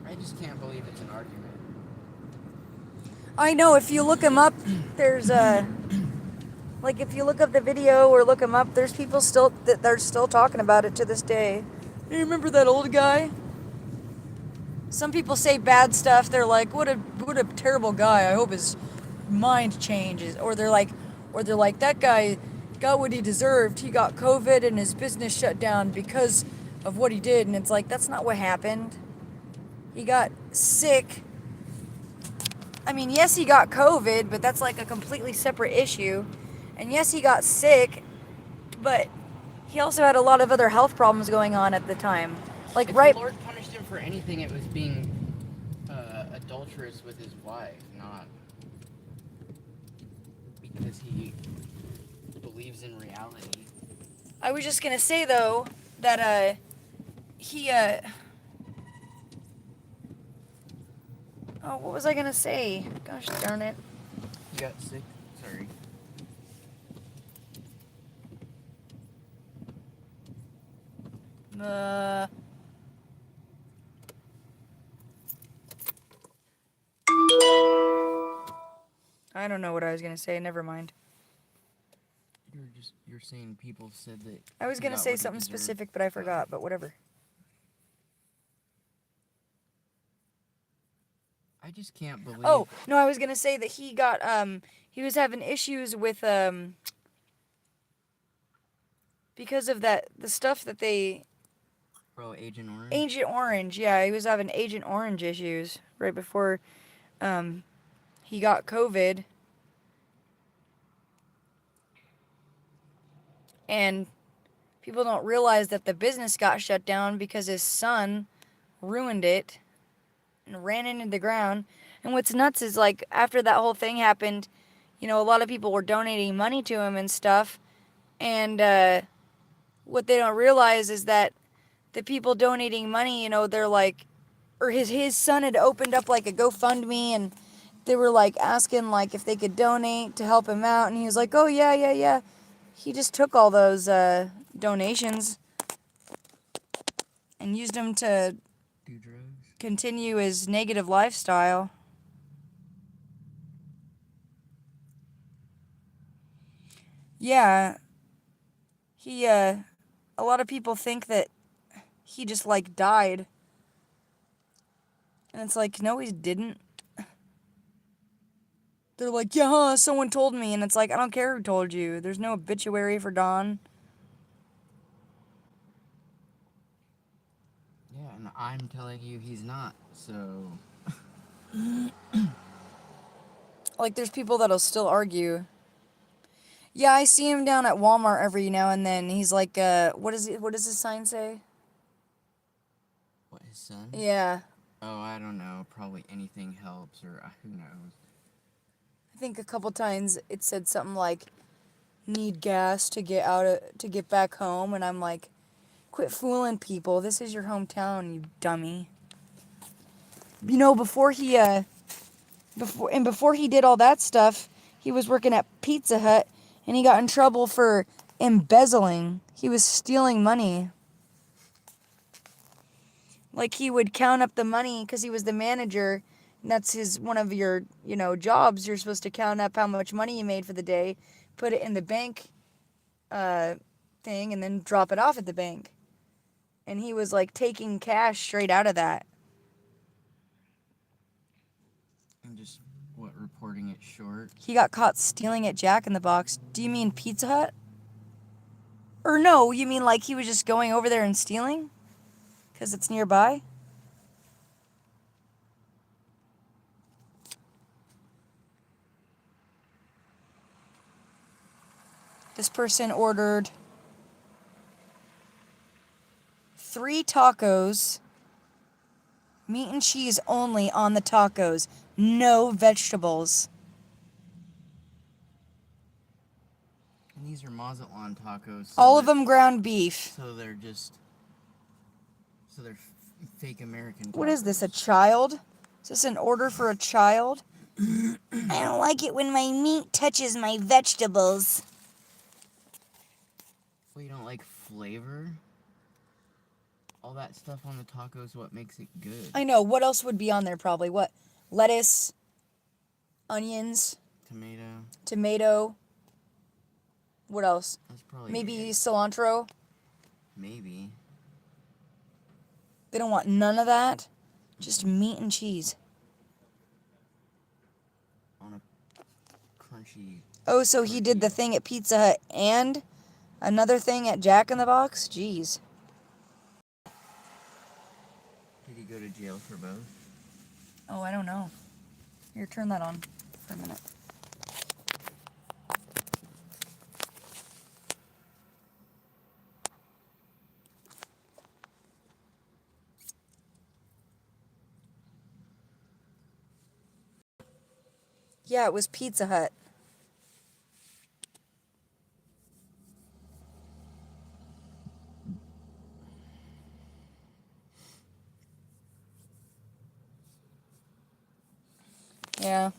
I just can't believe it's an argument. I know, if you look him up, there's like if you look up the video or look him up, there's people still that they're still talking about it to this day. You remember that old guy? Some people say bad stuff. They're like, what a terrible guy. I hope his mind changes. Or they're like, that guy got what he deserved. He got COVID and his business shut down because of what he did. And it's like, that's not what happened. He got sick. I mean, yes, he got COVID, but that's like a completely separate issue. And yes, he got sick, but he also had a lot of other health problems going on at the time. Like, If right. the Lord punished him for anything, it was being adulterous with his wife, not because he believes in reality. I was just gonna say though that he oh, what was I gonna say? Gosh darn it. You got sick? Sorry. I don't know what I was gonna say. Never mind. You're saying people said that. I was he gonna got say what he something deserved. specific, but I forgot. But whatever. I just can't believe. Oh no, I was gonna say that he got he was having issues with because of the stuff that they. Bro, Agent Orange. Agent Orange, yeah, he was having Agent Orange issues right before he got COVID. And people don't realize that the business got shut down because his son ruined it and ran into the ground. And what's nuts is, like, after that whole thing happened, a lot of people were donating money to him and stuff. And what they don't realize is that the people donating money, they're like, or his son had opened up like a GoFundMe, and they were like asking like if they could donate to help him out, and he was like, oh yeah. He just took all those donations and used them to Do drugs. continue his negative lifestyle. Yeah. He a lot of people think that he just like died. And it's like, no, he didn't. They're like, yeah, huh, someone told me. And it's like, I don't care who told you. There's no obituary for Don. Yeah, and I'm telling you he's not, so... Like, there's people that'll still argue. Yeah, I see him down at Walmart every now and then. He's like, what does his sign say? What, his son? Yeah. Oh, I don't know. Probably anything helps, or who knows. I think a couple times it said something like, need gas to get back home. And I'm like, quit fooling people. This is your hometown, you dummy. You know, before he did all that stuff, he was working at Pizza Hut, and he got in trouble for embezzling. He was stealing money. Like, he would count up the money because he was the manager, and that's one of your, jobs. You're supposed to count up how much money you made for the day, put it in the bank thing, and then drop it off at the bank. And he was like taking cash straight out of that. And just, reporting it short? He got caught stealing at Jack in the Box. Do you mean Pizza Hut? Or no, you mean like he was just going over there and stealing? Because it's nearby? This person ordered 3 tacos, meat and cheese only on the tacos, no vegetables. And these are Mazatlan tacos. So All of them ground beef. So they're fake American tacos. What is this, a child? Is this an order for a child? I don't like it when my meat touches my vegetables. Well, you don't like flavor? All that stuff on the taco is what makes it good. I know. What else would be on there probably? What? Lettuce, onions, tomato. What else? That's probably Maybe it. cilantro. Maybe. They don't want none of that. Just meat and cheese. On a crunchy... Oh, so he did the thing at Pizza Hut and another thing at Jack in the Box? Jeez. Did he go to jail for both? Oh, I don't know. Here, turn that on for a minute. Yeah, it was Pizza Hut. Yeah.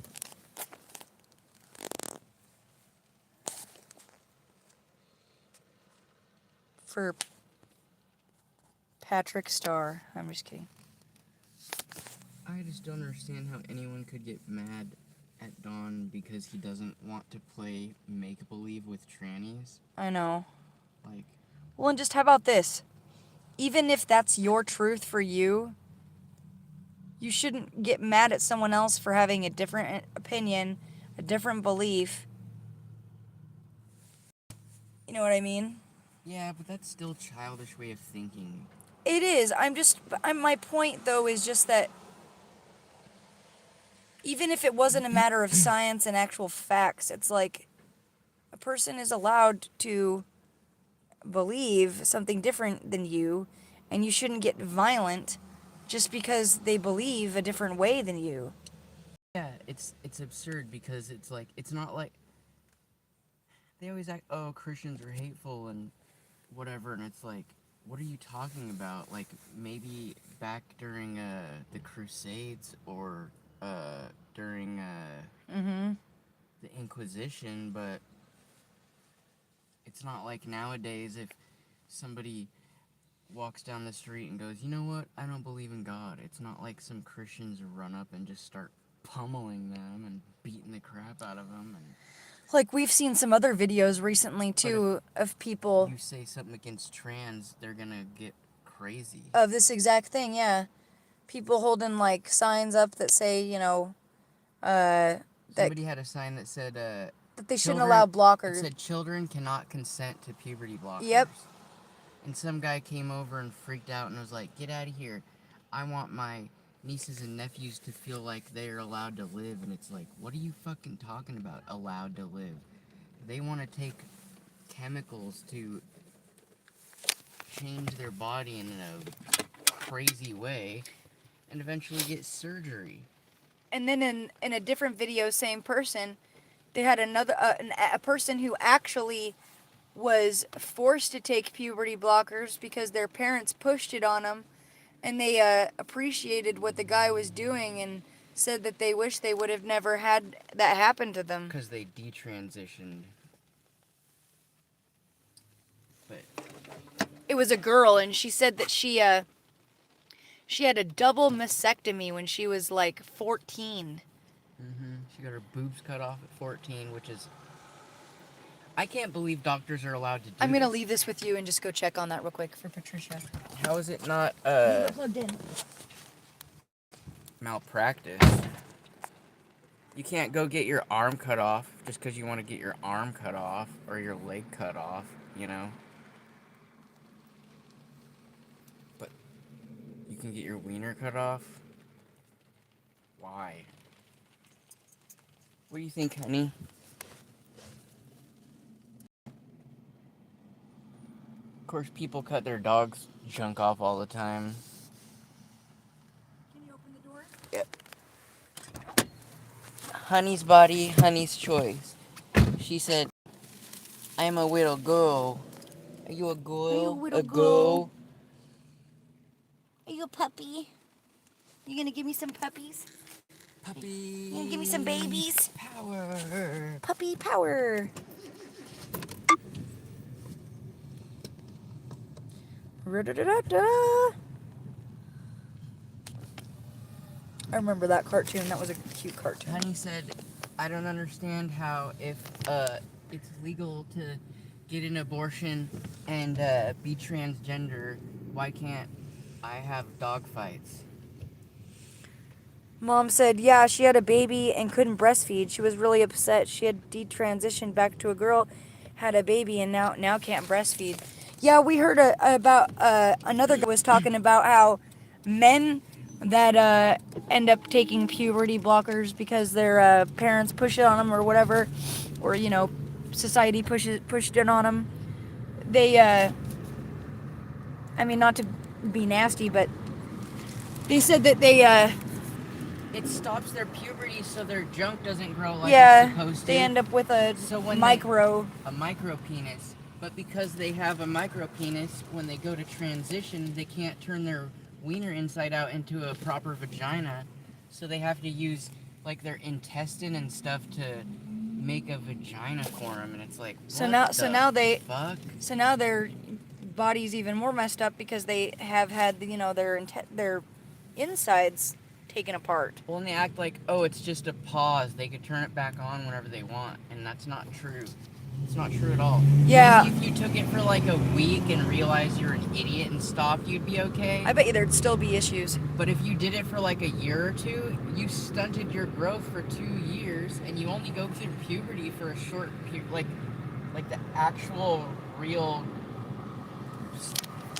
For Patrick Starr. I'm just kidding. I just don't understand how anyone could get mad at Don because he doesn't want to play make-believe with trannies. I know. Like... Well, and just how about this? Even if that's your truth for you, you shouldn't get mad at someone else for having a different opinion, a different belief. You know what I mean? Yeah, but that's still a childish way of thinking. It is. My point, though, is just that even if it wasn't a matter of science and actual facts, it's like a person is allowed to believe something different than you, and you shouldn't get violent just because they believe a different way than you. Yeah, it's absurd because it's like, it's not like... They always act, oh, Christians are hateful and whatever, and it's like, what are you talking about? Like, maybe back during the Crusades or during the Inquisition, but it's not like nowadays if somebody walks down the street and goes, you know what, I don't believe in God. It's not like some Christians run up and just start pummeling them and beating the crap out of them. And Like, we've seen some other videos recently, too, of people You say something against trans, they're gonna get crazy. of this exact thing, yeah. People holding, like, signs up that say, you know, that Somebody had a sign that said, they shouldn't allow It blockers. said, children cannot consent to puberty blockers. Yep. And some guy came over and freaked out and was like, get out of here. I want my nieces and nephews to feel like they're allowed to live. And it's like, what are you fucking talking about, allowed to live? They want to take chemicals to change their body in a crazy way and eventually get surgery. And then in a different video, same person, they had another a person who actually was forced to take puberty blockers because their parents pushed it on them, and they appreciated what the guy was doing and said that they wish they would have never had that happen to them. Because they detransitioned. But It was a girl, and she said that she had a double mastectomy when she was like 14. she got her boobs cut off at 14, which is... I can't believe doctors are allowed to do I'm gonna this. leave this with you and just go check on that real quick for Patricia. How is it not, Plugged in. malpractice? You can't go get your arm cut off just because you want to get your arm cut off or your leg cut off, you know? But you can get your wiener cut off? Why? What do you think, honey? Of course, people cut their dog's junk off all the time. Can you open the door? Yep. Honey's body, honey's choice. She said, I'm a little girl. Are you a girl? Are you a little A girl? Are you a puppy? You gonna give me some puppies? Puppy. You gonna give me some babies? Power. Puppy power. Ra-da-da-da-da. I remember that cartoon. That was a cute cartoon. Honey said, I don't understand how if it's legal to get an abortion and be transgender, why can't I have dog fights? Mom said, yeah, she had a baby and couldn't breastfeed. She was really upset. She had detransitioned back to a girl, had a baby, and now can't breastfeed. Yeah, we heard about another guy was talking about how men that end up taking puberty blockers because their parents push it on them or whatever, or, you know, society pushed it on them. They, I mean, not to be nasty, but they said that they, It stops their puberty so their junk doesn't grow like yeah, it's supposed to. they end up with a So when micro. A micro penis. But because they have a micro penis, when they go to transition, they can't turn their wiener inside out into a proper vagina. So they have to use like their intestine and stuff to make a vagina for them. And it's like, So fuck? So now their body's even more messed up because they have had, you know, their insides taken apart. Well, and they act like, oh, it's just a pause. They could turn it back on whenever they want. And that's not true. It's not true at all. Yeah. Maybe if you took it for like a week and realized you're an idiot and stopped, you'd be okay. I bet you there'd still be issues. But if you did it for like a year or two, you stunted your growth for 2 years, and you only go through puberty for a short period, like the actual real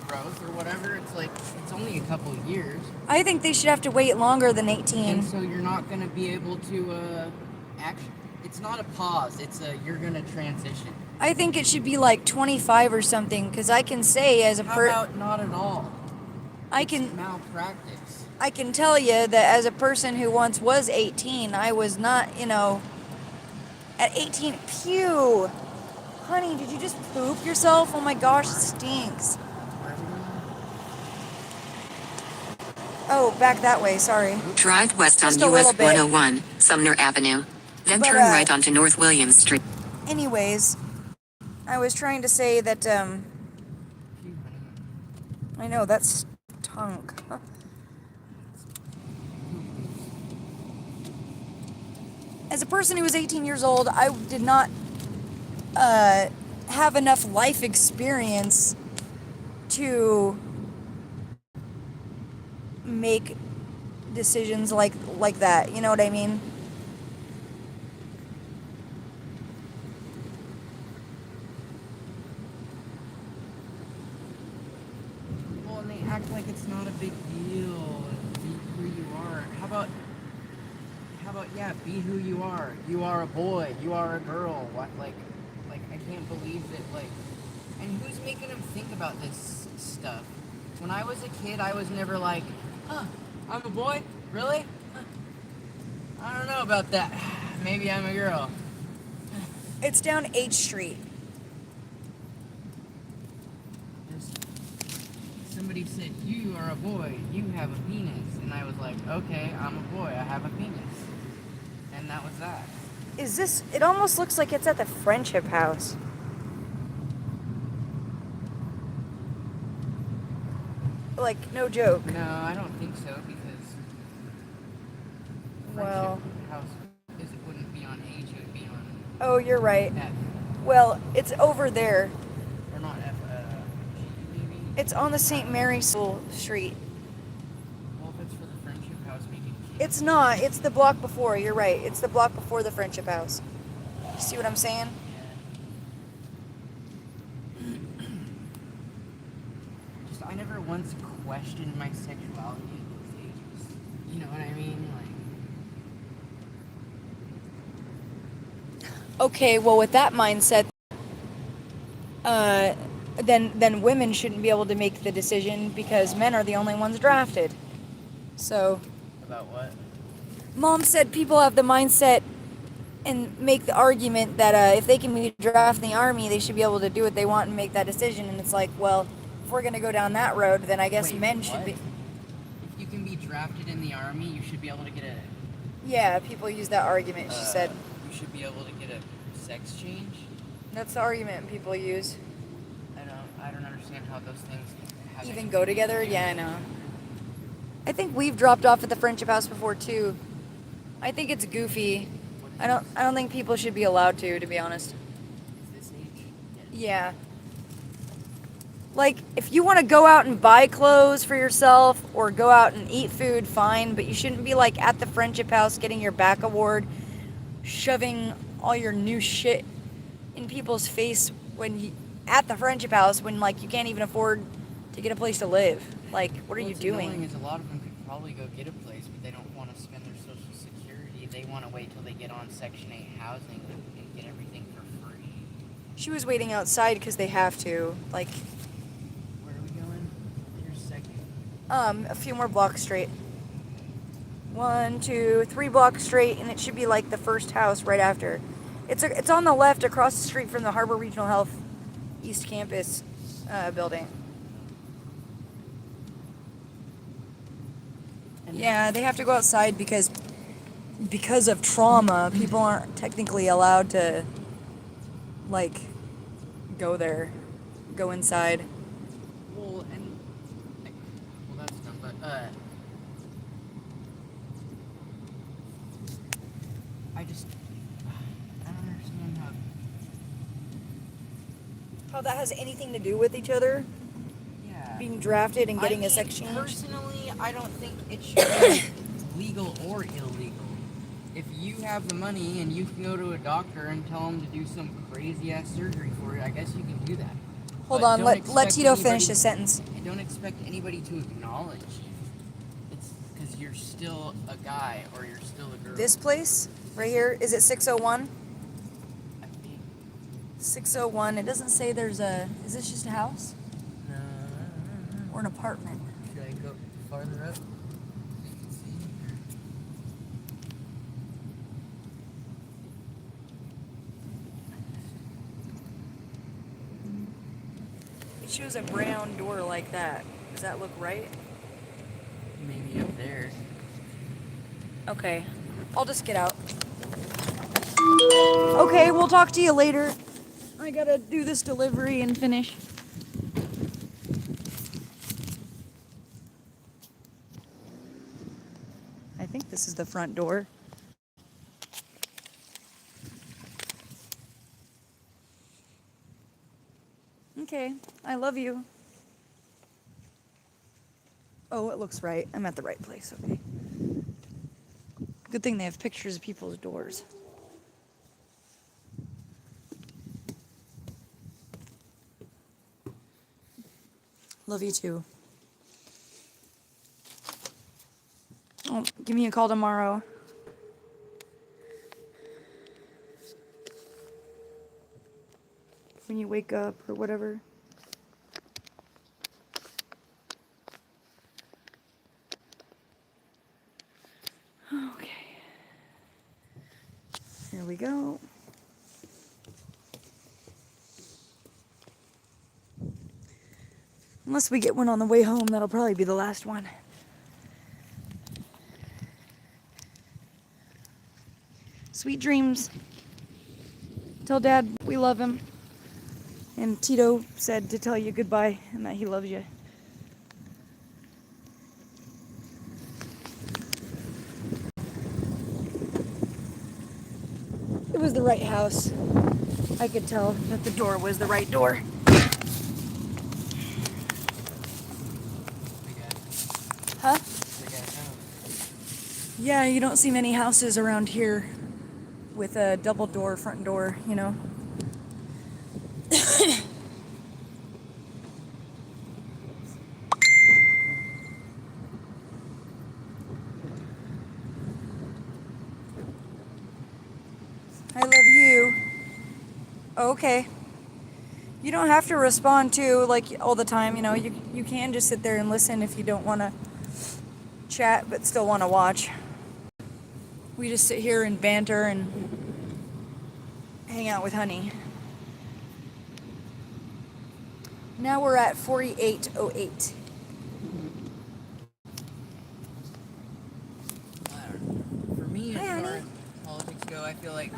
growth or whatever. It's like it's only a couple of years. I think they should have to wait longer than 18. And so you're not gonna be able to It's not a pause. It's you're gonna transition. I think it should be like 25 or something, because I can say as a How about not at all? It's malpractice. I can tell you that as a person who once was 18, I was not, you know, at 18. Pew! Honey, did you just poop yourself? Oh my gosh, it stinks. Oh, back that way, sorry. Drive west on Just a little US bit. 101, Sumner Avenue. Then But, turn right onto North Williams Street. Anyways, I was trying to say that, I know, that stunk. As a person who was 18 years old, I did not have enough life experience to make decisions like that. You know what I mean? Well, and they act like it's not a big deal. Be who you are. How about yeah, be who you are. You are a boy. You are a girl. What like I can't believe that and who's making them think about this stuff? When I was a kid, I was never like, huh, I'm a boy? Really? Huh. I don't know about that. Maybe I'm a girl. It's down H Street. Somebody said, you are a boy, you have a penis. And I was like, okay, I'm a boy, I have a penis. And that was that. Is this? It almost looks like it's at the Friendship House. Like, no joke. No, I don't think so, because Well. Friendship House wouldn't be on H, it would be on Oh, you're right. F. Well, it's over there. Or not F, G, maybe? It's on the St. Mary's Street. Well, if it's for the Friendship House, maybe It's not. It's the block before. You're right. It's the block before the Friendship House. See what I'm saying? Just, I never once questioned my sexuality at those ages. You know what I mean? Okay, well, with that mindset, then women shouldn't be able to make the decision because men are the only ones drafted. So, About what? Mom said people have the mindset and make the argument that if they can be drafted in the Army, they should be able to do what they want and make that decision. And it's like, well, if we're going to go down that road, then I guess Wait, men should what? be... If you can be drafted in the Army, you should be able to get a... Yeah, people use that argument, she said. You should be able to get a sex change? That's the argument people use. I don't understand how those things have Even anything go to together? do. Yeah, I know. I think we've dropped off at the Friendship House before too. I think it's goofy. I don't think people should be allowed to be honest. Is this age? Yeah. Like, if you want to go out and buy clothes for yourself or go out and eat food, fine, but you shouldn't be like at the Friendship House getting your back award, shoving all your new shit in people's face at the Friendship House when like you can't even afford to get a place to live. Like, what are you doing? Annoying is a lot of them could probably go get a place, but they don't want to spend their social security. They want to wait till they get on Section 8 housing and get everything for free. She was waiting outside because they have to. Like, Where are we going? Here's second. a few more blocks straight. 1, 2, 3 blocks straight, and it should be like the first house right after. It's on the left across the street from the Harbor Regional Health East Campus building. Yeah, they have to go outside because of trauma. People aren't technically allowed to like go inside. Well, that's dumb, but I don't understand How that has anything to do with each other? yeah. Being drafted and getting a sex change? Personally, I don't think it should be legal or illegal. If you have the money and you can go to a doctor and tell them to do some crazy ass surgery for you, I guess you can do that. Hold But on, don't let expect Tito anybody- finish his sentence. I don't expect anybody to acknowledge you. It's because you're still a guy or you're still a girl. This place right here, is it 601? I think. 601. It doesn't say there's is this just a house or an apartment? Should I go farther up? It shows a brown door like that. Does that look right? Maybe up there. Okay. I'll just get out. Okay, we'll talk to you later. I gotta do this delivery and finish. I think this is the front door. Okay, I love you. Oh, it looks right. I'm at the right place, okay. Good thing they have pictures of people's doors. Love you too. Oh, give me a call tomorrow. When you wake up or whatever. Okay. Here we go. Unless we get one on the way home, that'll probably be the last one. Sweet dreams. Tell Dad we love him. And Tito said to tell you goodbye and that he loves you. It was the right house. I could tell that the door was the right door. Huh? Yeah, you don't see many houses around here with a double door front door, you know. I love you. Okay. You don't have to respond to like all the time, you know. You can just sit there and listen if you don't want to chat but still want to watch. We just sit here and banter and hang out with Honey. Now we're at 4808. For me, Hi, as far honey. as politics go, I feel like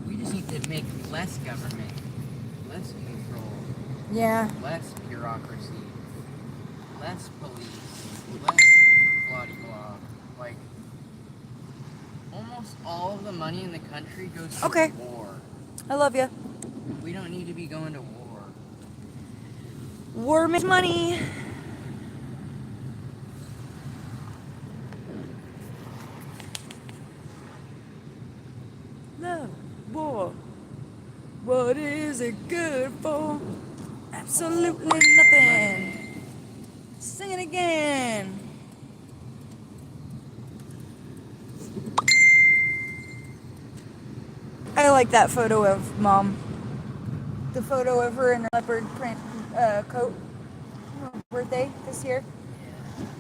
we just need to make less government, less control, Yeah. less bureaucracy, less police, less blah blah. Like, almost all of the money in the country goes to Okay. war. I love you. We don't need to be going to war. War makes money. Love, war. What is it good for? Absolutely nothing. Sing it again. I like that photo of Mom. The photo of her in her leopard print coat. Her birthday this year.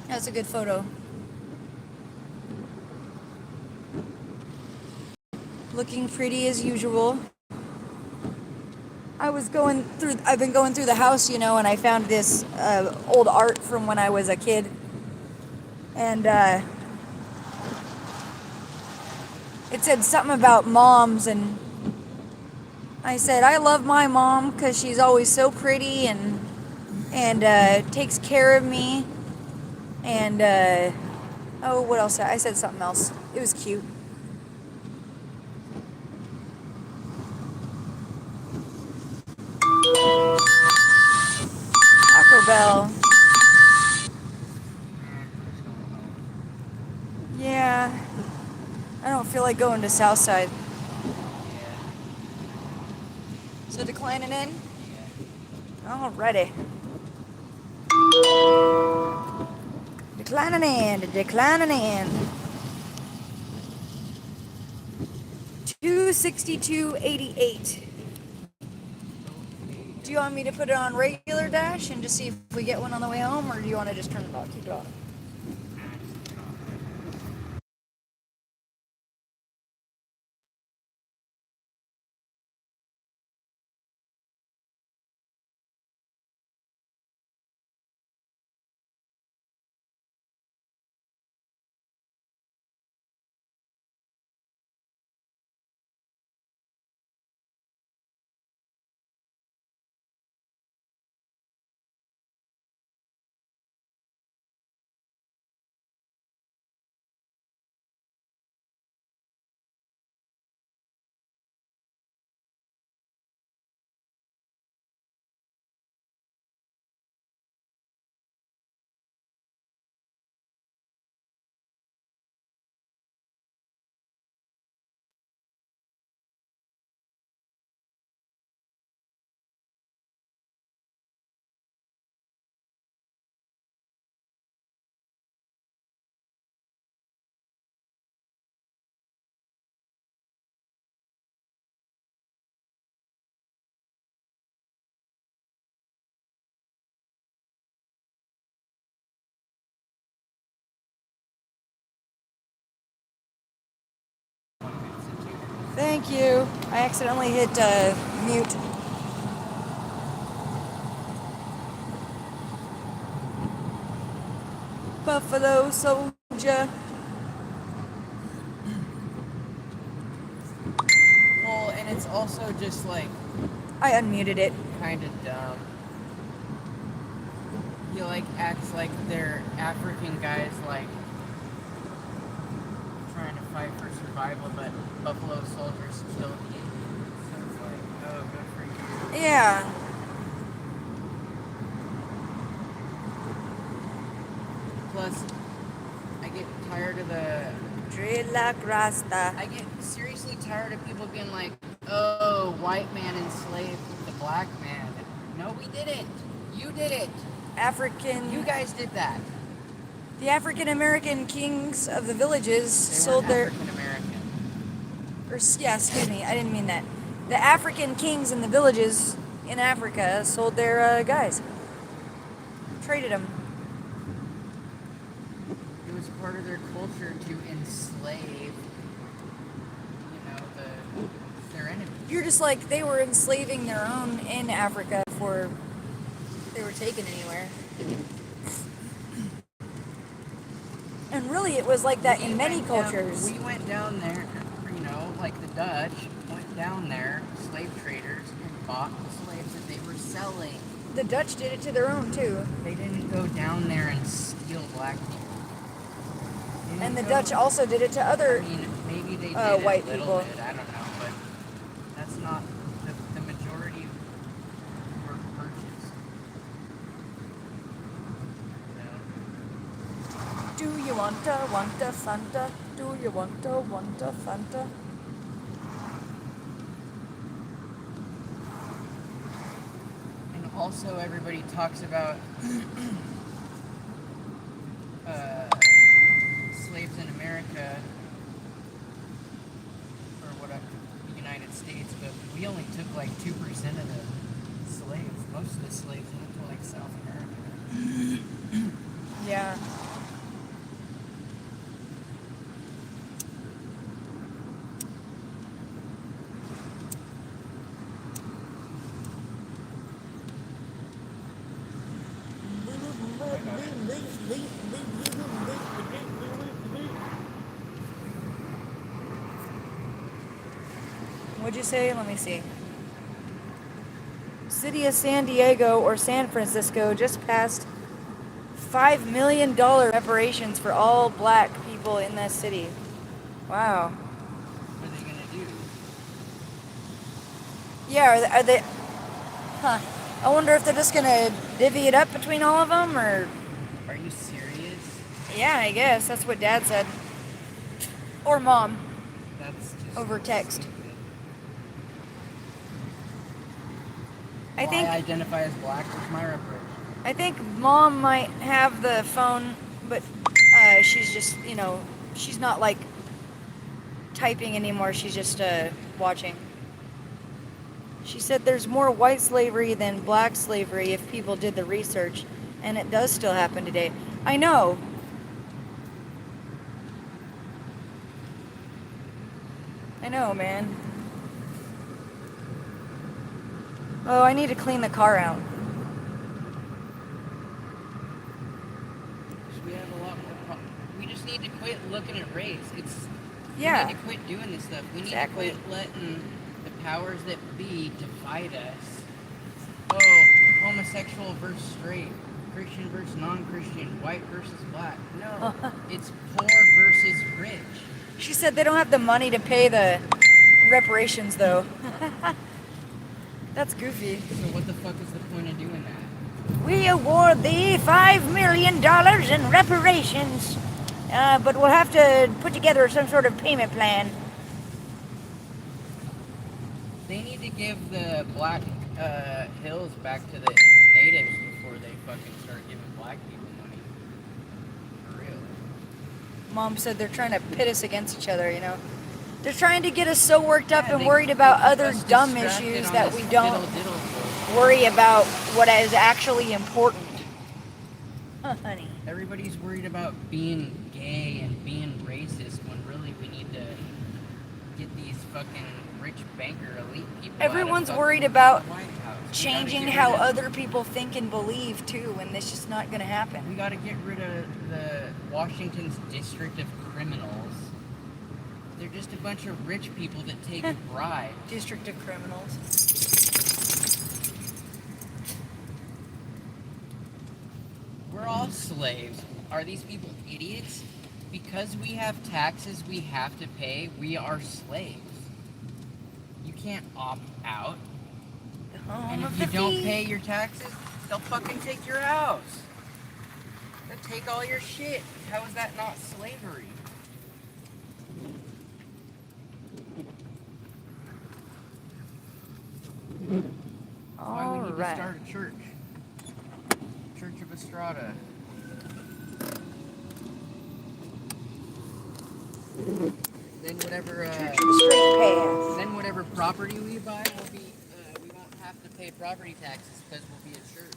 That's a good photo. Looking pretty as usual. I've been going through the house, you know, and I found this old art from when I was a kid. And it said something about moms, and I said, I love my mom because she's always so pretty and takes care of me. And, oh, what else? I said something else. It was cute. Taco Bell. Yeah. I don't feel like going to Southside. So declining in? Alrighty. Declining in. 262.88. Do you want me to put it on regular dash and just see if we get one on the way home, or do you want to just turn it off, keep it off? Thank you. I accidentally hit mute. Buffalo Soldier. Well, and it's also just like I unmuted it. kind of dumb. He like acts like they're African guys like trying to fight for survival, but Buffalo Soldiers killed Indians. So it's like, oh, good for you. Yeah. Plus, I get tired of the. Dreadlock Rasta. I get seriously tired of people being like, oh, white man enslaved the black man. No, we didn't. You did it. African. You guys did that. The African American kings of the villages They sold weren't their. African American. Yeah, excuse me, I didn't mean that. The African kings in the villages in Africa sold their guys. Traded them. It was part of their culture to enslave, their enemies. You're just like, they were enslaving their own in Africa before they were taken anywhere. And really, it was like that in many cultures. We went down there, like the Dutch went down there, slave traders, and bought the slaves that they were selling. The Dutch did it to their own, too. They didn't go down there and steal black people. And the Dutch also did it to other maybe they did white a little people. bit, I don't know, but that's not, the majority were purchased. Do you want a Fanta? Do you want a Fanta? And also everybody talks about slaves in America, or whatever, the United States, but we only took like 2% of the slaves. Most of the slaves went to like South America. Yeah. What'd you say? Let me see. City of San Diego or San Francisco just passed $5 million reparations for all black people in that city. Wow. What are they gonna do? Yeah, are they? Huh. I wonder if they're just gonna divvy it up between all of them, or? Are you serious? Yeah, I guess that's what Dad said. Or Mom. That's just Over text. stupid. I think I identify as black with my reparation. I think Mom might have the phone, but she's just, she's not like typing anymore. She's just watching. She said there's more white slavery than black slavery if people did the research, and it does still happen today. I know. I know, man. Oh, I need to clean the car out. We have a lot more. We just need to quit looking at race. Yeah. We need to quit doing this stuff. We need Exactly. to quit letting the powers that be divide us. Oh, homosexual versus straight, Christian versus non-Christian, white versus black. No, it's poor versus rich. She said they don't have the money to pay the reparations, though. That's goofy. So what the fuck is the point of doing that? We award thee $5 million in reparations, but we'll have to put together some sort of payment plan. They need to give the black hills back to the natives before they fucking start giving black people money. For real. Mom said they're trying to pit us against each other, They're trying to get us so worked up and they- worried about they keep other us dumb distracted issues on that this we don't diddle bullshit. worry about what is actually important. Honey. Everybody's worried about being gay and being racist when really we need to get these fucking rich banker elite people. Everyone's out of worried fucking about White House. We gotta changing get how rid of- other people think and believe too, and it's just not gonna happen. We gotta get rid of the Washington's District of Criminals. They're just a bunch of rich people that take a bribe. District of Criminals. We're all slaves. Are these people idiots? Because we have taxes we have to pay, we are slaves. You can't opt out. The home And of if the you don't free. pay your taxes, they'll fucking take your house. They'll take all your shit. How is that not slavery? Why we need to start a church. Church of Estrada. Then whatever then whatever property we buy will be we won't have to pay property taxes because we'll be a church.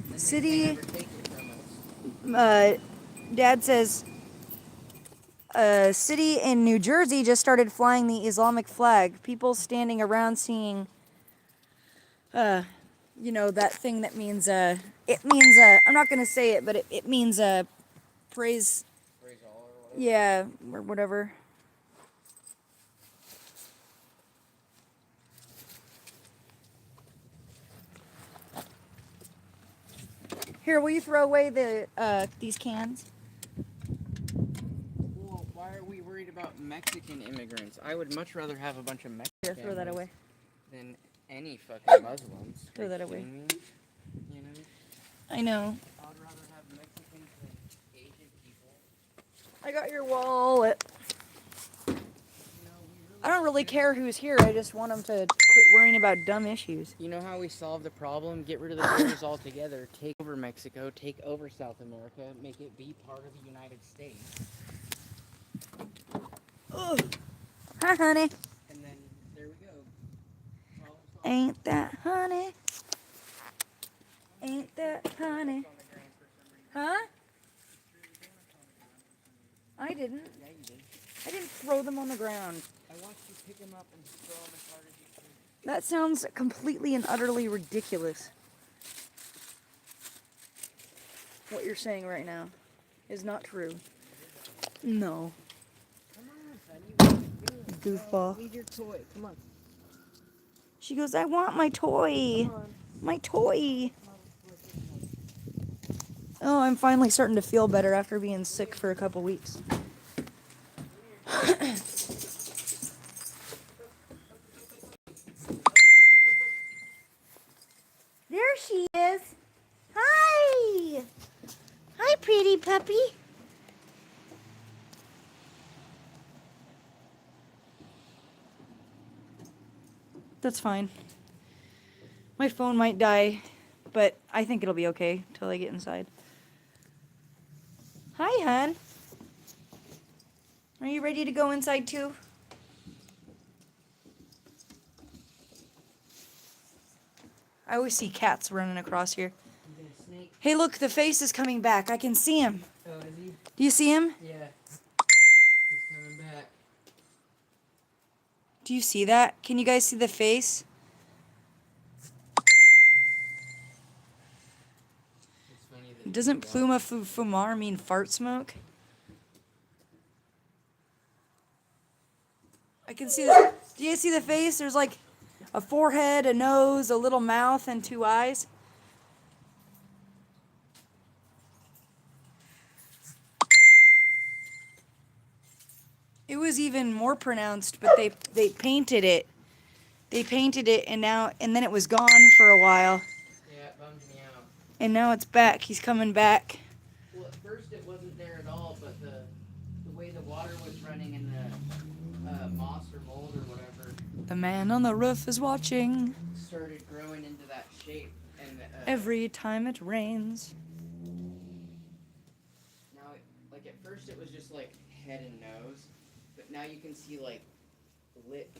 Then they City- can't ever take it from us. Dad says a city in New Jersey just started flying the Islamic flag. People standing around seeing, you know, that thing that means, it means, I'm not going to say it, but it means, praise, Praise all or whatever. yeah, or whatever. Here, will you throw away these cans? Well, why are we worried about Mexican immigrants? I would much rather have a bunch of Mexican Here, throw that away. than any fucking Muslims. Throw Are you that away. kidding me? You know? I know. I would rather have Mexicans than Asian people. I got your wallet. You know, we I don't really care who's here. I just want them to quit worrying about dumb issues. You know how we solve the problem? Get rid of the borders altogether. Take over Mexico. Take over South America. Make it be part of the United States. Ugh. Hi, honey. And then there we go. Ain't that honey? Ain't that honey? Huh? I didn't. Yeah, you did. I didn't throw them on the ground. I watched you pick them up and throw them as hard as you could. That sounds completely and utterly ridiculous. What you're saying right now is not true. No. Come on, Sonny. What are you doing? Goofball. Leave your toy. Come on. She goes, I want my toy. Come on. My toy. Oh, I'm finally starting to feel better after being sick for a couple weeks. There she is. Hi. Hi, pretty puppy. That's fine. My phone might die, but I think it'll be okay till I get inside. Hi, hon. Are you ready to go inside too? I always see cats running across here. You gonna snake? Hey, look, the face is coming back. I can see him. Oh, is he? Do you see him? Yeah. He's coming back. Do you see that? Can you guys see the face? It's funny that Doesn't pluma fumar mean fart smoke? I can see the. Do you see the face? There's like a forehead, a nose, a little mouth, and two eyes. It was even more pronounced, but they painted it. They painted it, and then it was gone for a while, Yeah, it bums me out. and now it's back. He's coming back. Well, at first it wasn't there at all, but the way the water was running in the moss or mold or whatever The man on the roof is watching started growing into that shape. And every time it rains. now, like at first it was just like head and nose, but now you can see like lip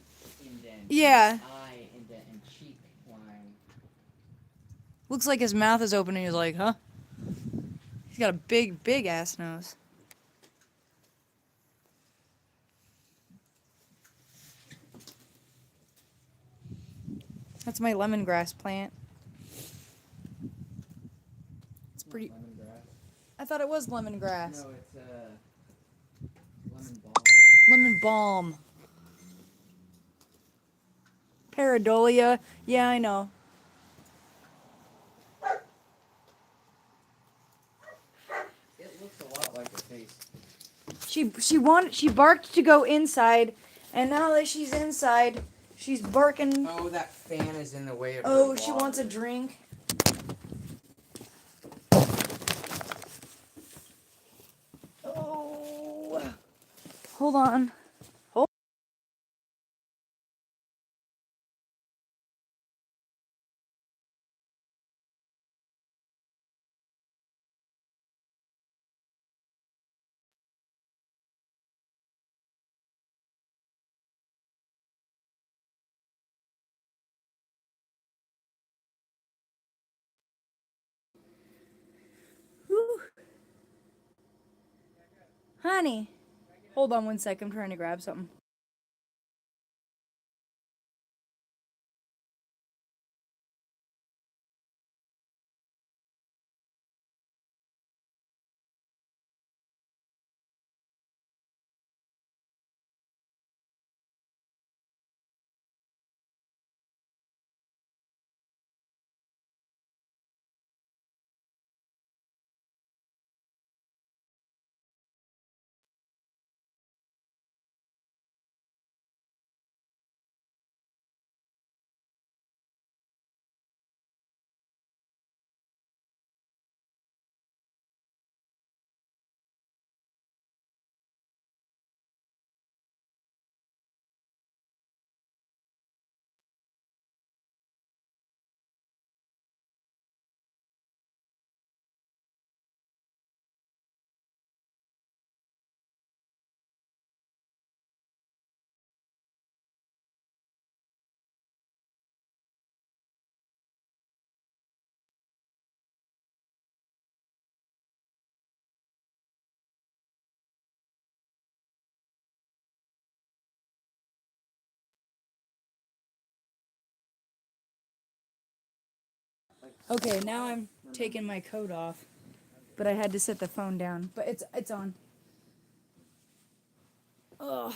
indent, Yeah. eye indent, and cheek line. Looks like his mouth is open and he's like, huh? He's got a big, big ass nose. That's my lemongrass plant. It's pretty. Lemongrass. I thought it was lemongrass. No, it's lemon balm. Lemon balm. Pareidolia. Yeah, I know. It looks a lot like a face. She barked to go inside, and now that she's inside, she's barking. Oh, that fan is in the way of her Oh, she water. wants a drink. Oh. Hold on. Whew. Honey. Hold on 1 sec. I'm trying to grab something. Okay, now I'm taking my coat off, but I had to set the phone down. But it's on. Ugh.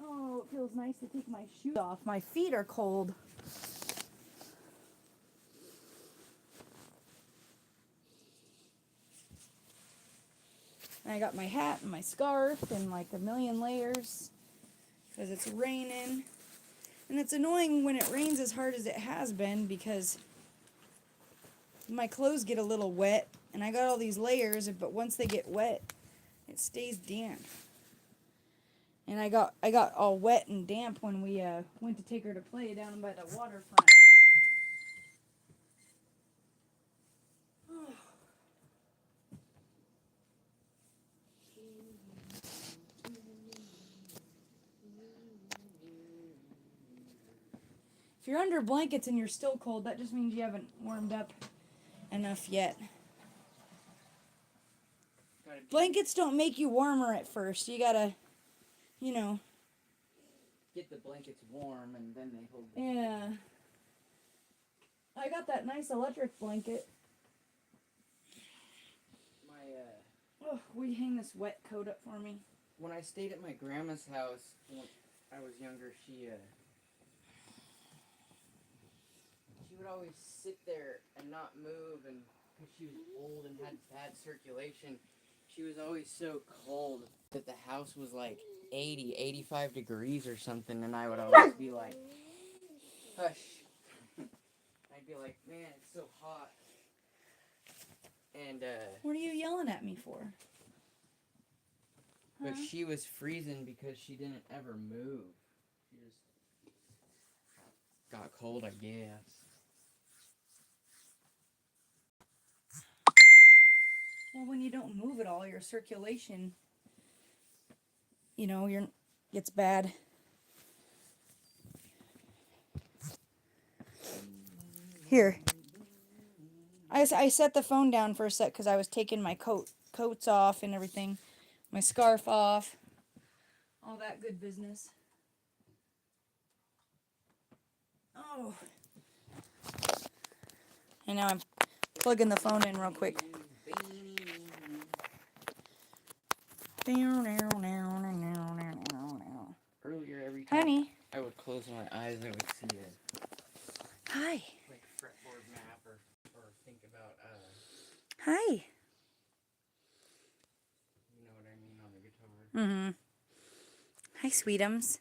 Oh, it feels nice to take my shoes off. My feet are cold. And I got my hat and my scarf and like a million layers because it's raining. And it's annoying when it rains as hard as it has been because my clothes get a little wet and I got all these layers, but once they get wet, it stays damp. And I got all wet and damp when we went to take her to play down by the waterfront. If you're under blankets and you're still cold, that just means you haven't warmed up enough yet. Blankets don't make you warmer at first. You gotta, you know. Get the blankets warm and then they hold. Yeah. I got that nice electric blanket. Oh, will you hang this wet coat up for me? When I stayed at my grandma's house when I was younger, she would always sit there and not move, and because she was old and had bad circulation, she was always so cold that the house was like 80, 85 degrees or something, and I would always be like, hush. I'd be like, man, it's so hot. And, What are you yelling at me for? But she was freezing because she didn't ever move. She just got cold, I guess. Well, when you don't move at all, your circulation, gets bad. Here. I set the phone down for a sec because I was taking my coats off and everything. My scarf off. all that good business. Oh. And now I'm plugging the phone in real quick. Earlier, every time Honey. I would close my eyes, I would see it. Hi. Like fretboard map or think about, Hi. you know what I mean, on the guitar. Mm-hmm. Hi, sweetums.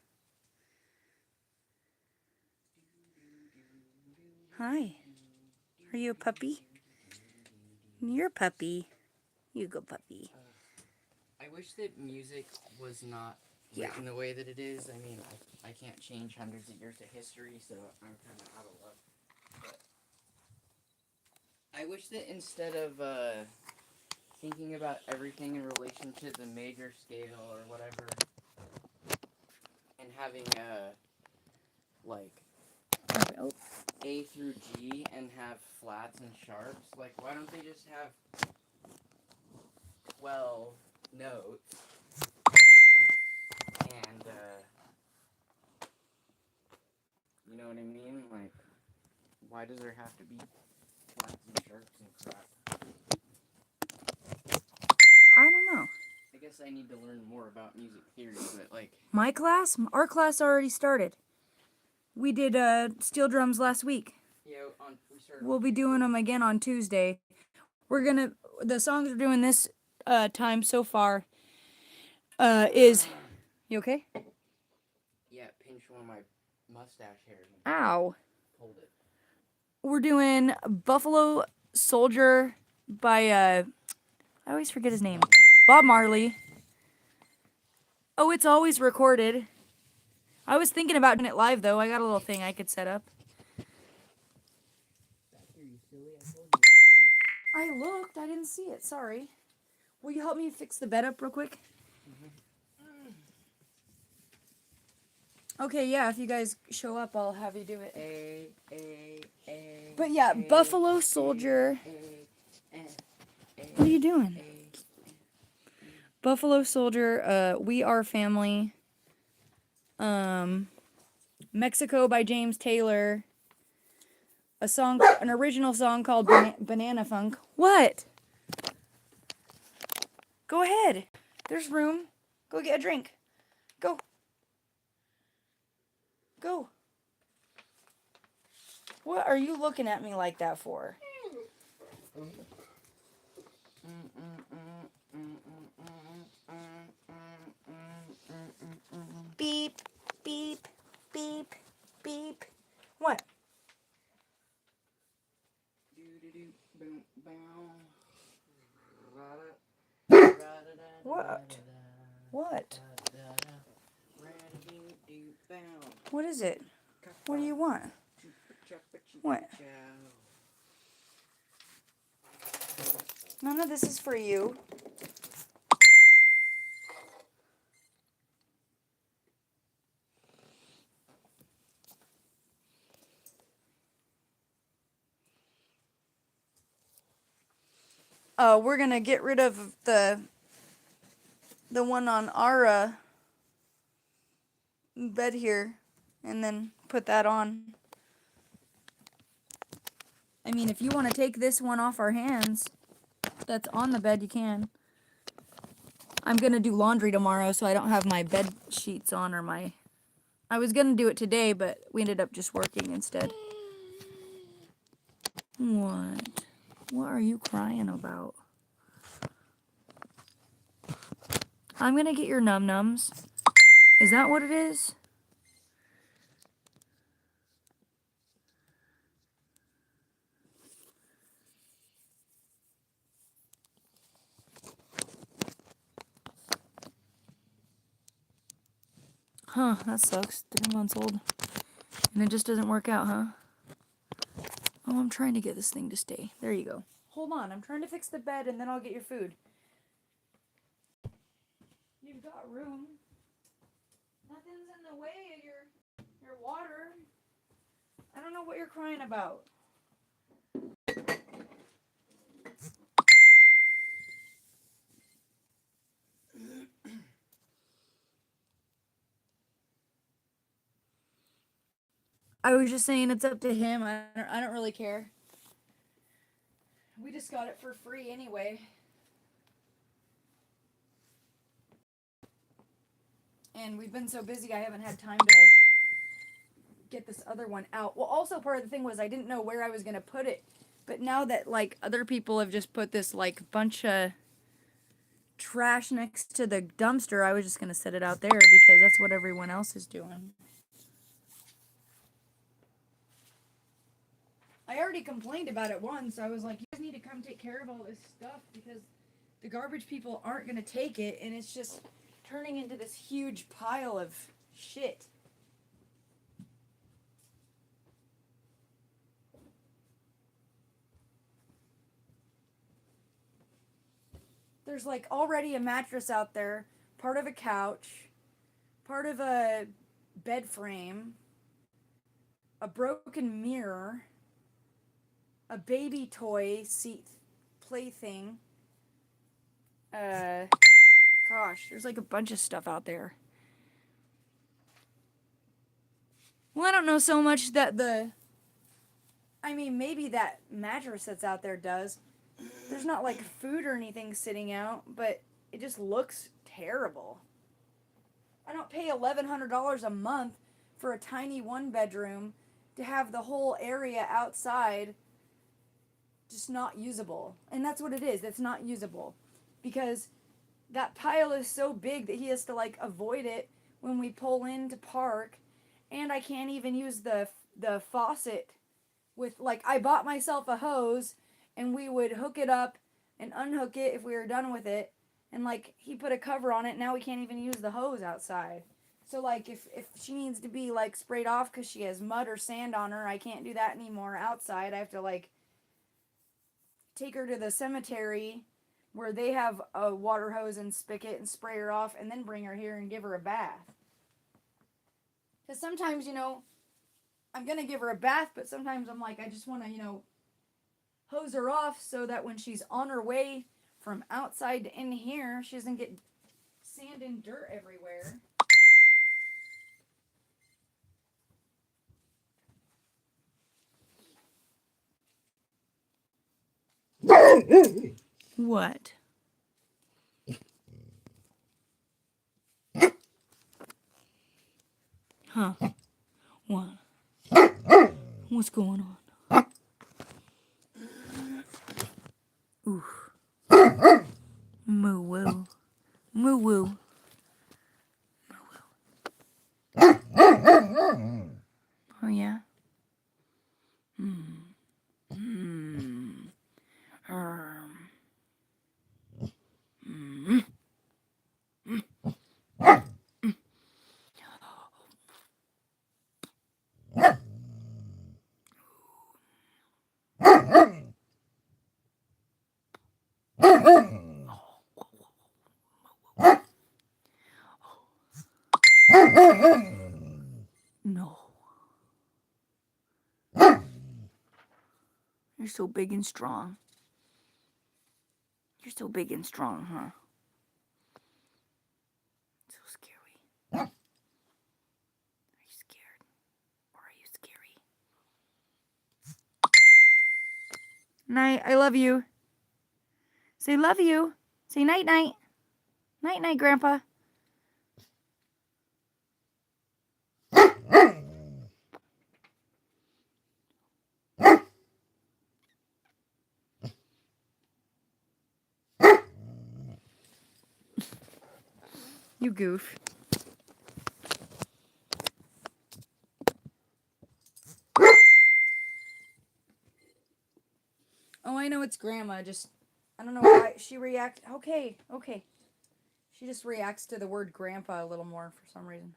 Hi. Are you a puppy? You're a puppy. You go puppy. I wish that music was not Yeah. written the way that it is. I mean, I can't change hundreds of years of history, so I'm kind of out of luck. But I wish that instead of thinking about everything in relation to the major scale or whatever, and having like Oh. A through G and have flats and sharps, like why don't they just have 12 notes and you know what I mean? Like, why does there have to be flats and sharps and crap? I don't know. I guess I need to learn more about music theory, but like... My class? Our class already started. We did steel drums last week. Yeah, we started... We'll be doing them again on Tuesday. The songs we're doing this time so far is... You okay? Yeah, pinched one of my mustache hairs and Ow. pulled it. We're doing Buffalo Soldier by, I always forget his name. Bob Marley. Oh, it's always recorded. I was thinking about doing it live, though. I got a little thing I could set up. Are you silly? I told you I looked. I didn't see it. Sorry. Will you help me fix the bed up real quick? Okay, yeah, if you guys show up, I'll have you do it. But yeah, Buffalo Soldier. What are you doing? Buffalo Soldier, We Are Family. Mexico by James Taylor. An original song called Banana Funk. What? Go ahead. There's room. Go get a drink. Go. Go. What are you looking at me like that for? Beep, beep, beep, beep. What? What? What? What is it? What do you want? What? None of this is for you. We're gonna get rid of the one on our bed here, and then put that on. I mean, if you want to take this one off our hands, that's on the bed, you can. I'm gonna do laundry tomorrow, so I don't have my bed sheets on or my... I was gonna do it today, but we ended up just working instead. What? What are you crying about? I'm gonna get your num-nums. Is that what it is? Huh, that sucks. 3 months old. And it just doesn't work out, huh? Oh, I'm trying to get this thing to stay. There you go. Hold on, I'm trying to fix the bed and then I'll get your food. You've got room. Nothing's in the way of your water. I don't know what you're crying about. I was just saying it's up to him. I don't really care. We just got it for free anyway. And we've been so busy I haven't had time to get this other one out. Well, also part of the thing was I didn't know where I was going to put it. But now that like other people have just put this like bunch of trash next to the dumpster, I was just going to set it out there because that's what everyone else is doing. I already complained about it once. I was like, you guys need to come take care of all this stuff because the garbage people aren't going to take it and it's just turning into this huge pile of shit. There's like already a mattress out there, part of a couch, part of a bed frame, a broken mirror, a baby toy seat plaything. Gosh, there's like a bunch of stuff out there. Well, I don't know so much that maybe that mattress that's out there does. There's not like food or anything sitting out, but it just looks terrible. I don't pay $1,100 a month for a tiny one bedroom to have the whole area outside just not usable. And that's what it is. It's not usable. Because that pile is so big that he has to like avoid it when we pull in to park. And I can't even use the faucet with like I bought myself a hose and we would hook it up and unhook it if we were done with it. And like he put a cover on it. Now we can't even use the hose outside. So like if she needs to be like sprayed off because she has mud or sand on her, I can't do that anymore outside. I have to like take her to the cemetery where they have a water hose and spigot and spray her off and then bring her here and give her a bath. Because sometimes, I'm going to give her a bath, but sometimes I'm like, I just want to, hose her off so that when she's on her way from outside to in here, she doesn't get sand and dirt everywhere. What? Huh? What? What's going on? Ooh. Moo woo. Moo woo. Oh yeah? No. You're so big and strong. You're so big and strong, huh? So scary. Are you scared? Or are you scary? Night, I love you. Say love you. Say night night. Night night, Grandpa. You goof. Oh, I know it's Grandma. Just, I don't know why she reacts. Okay. She just reacts to the word Grandpa a little more for some reason.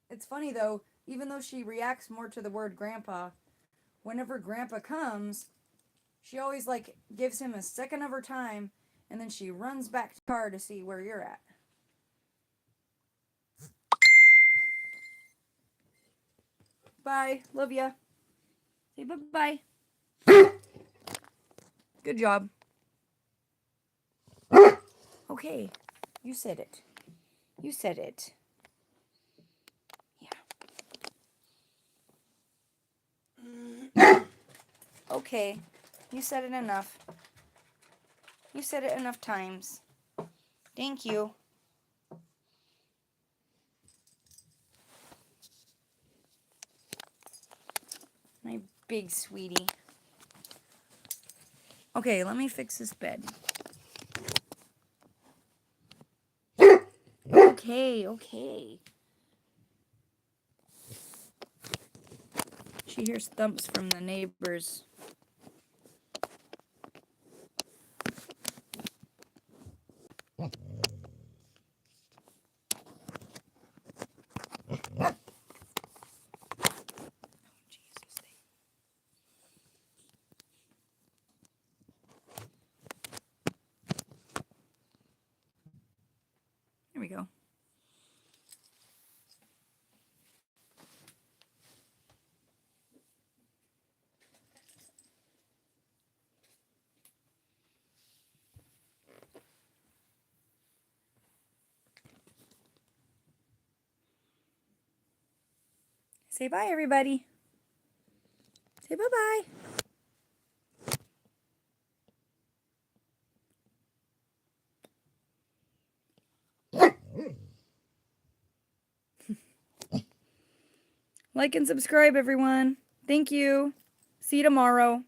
It's funny though, even though she reacts more to the word Grandpa, whenever Grandpa comes, she always like gives him a second of her time, and then she runs back to the car to see where you're at. Bye. Love ya. Say bye-bye. Good job. Okay. You said it. You said it. Yeah. Okay. You said it enough. You said it enough times. Thank you. My big sweetie. Okay, let me fix this bed. Okay. She hears thumps from the neighbors. Here we go. Say bye, everybody. Say bye-bye. Like and subscribe, everyone. Thank you. See you tomorrow.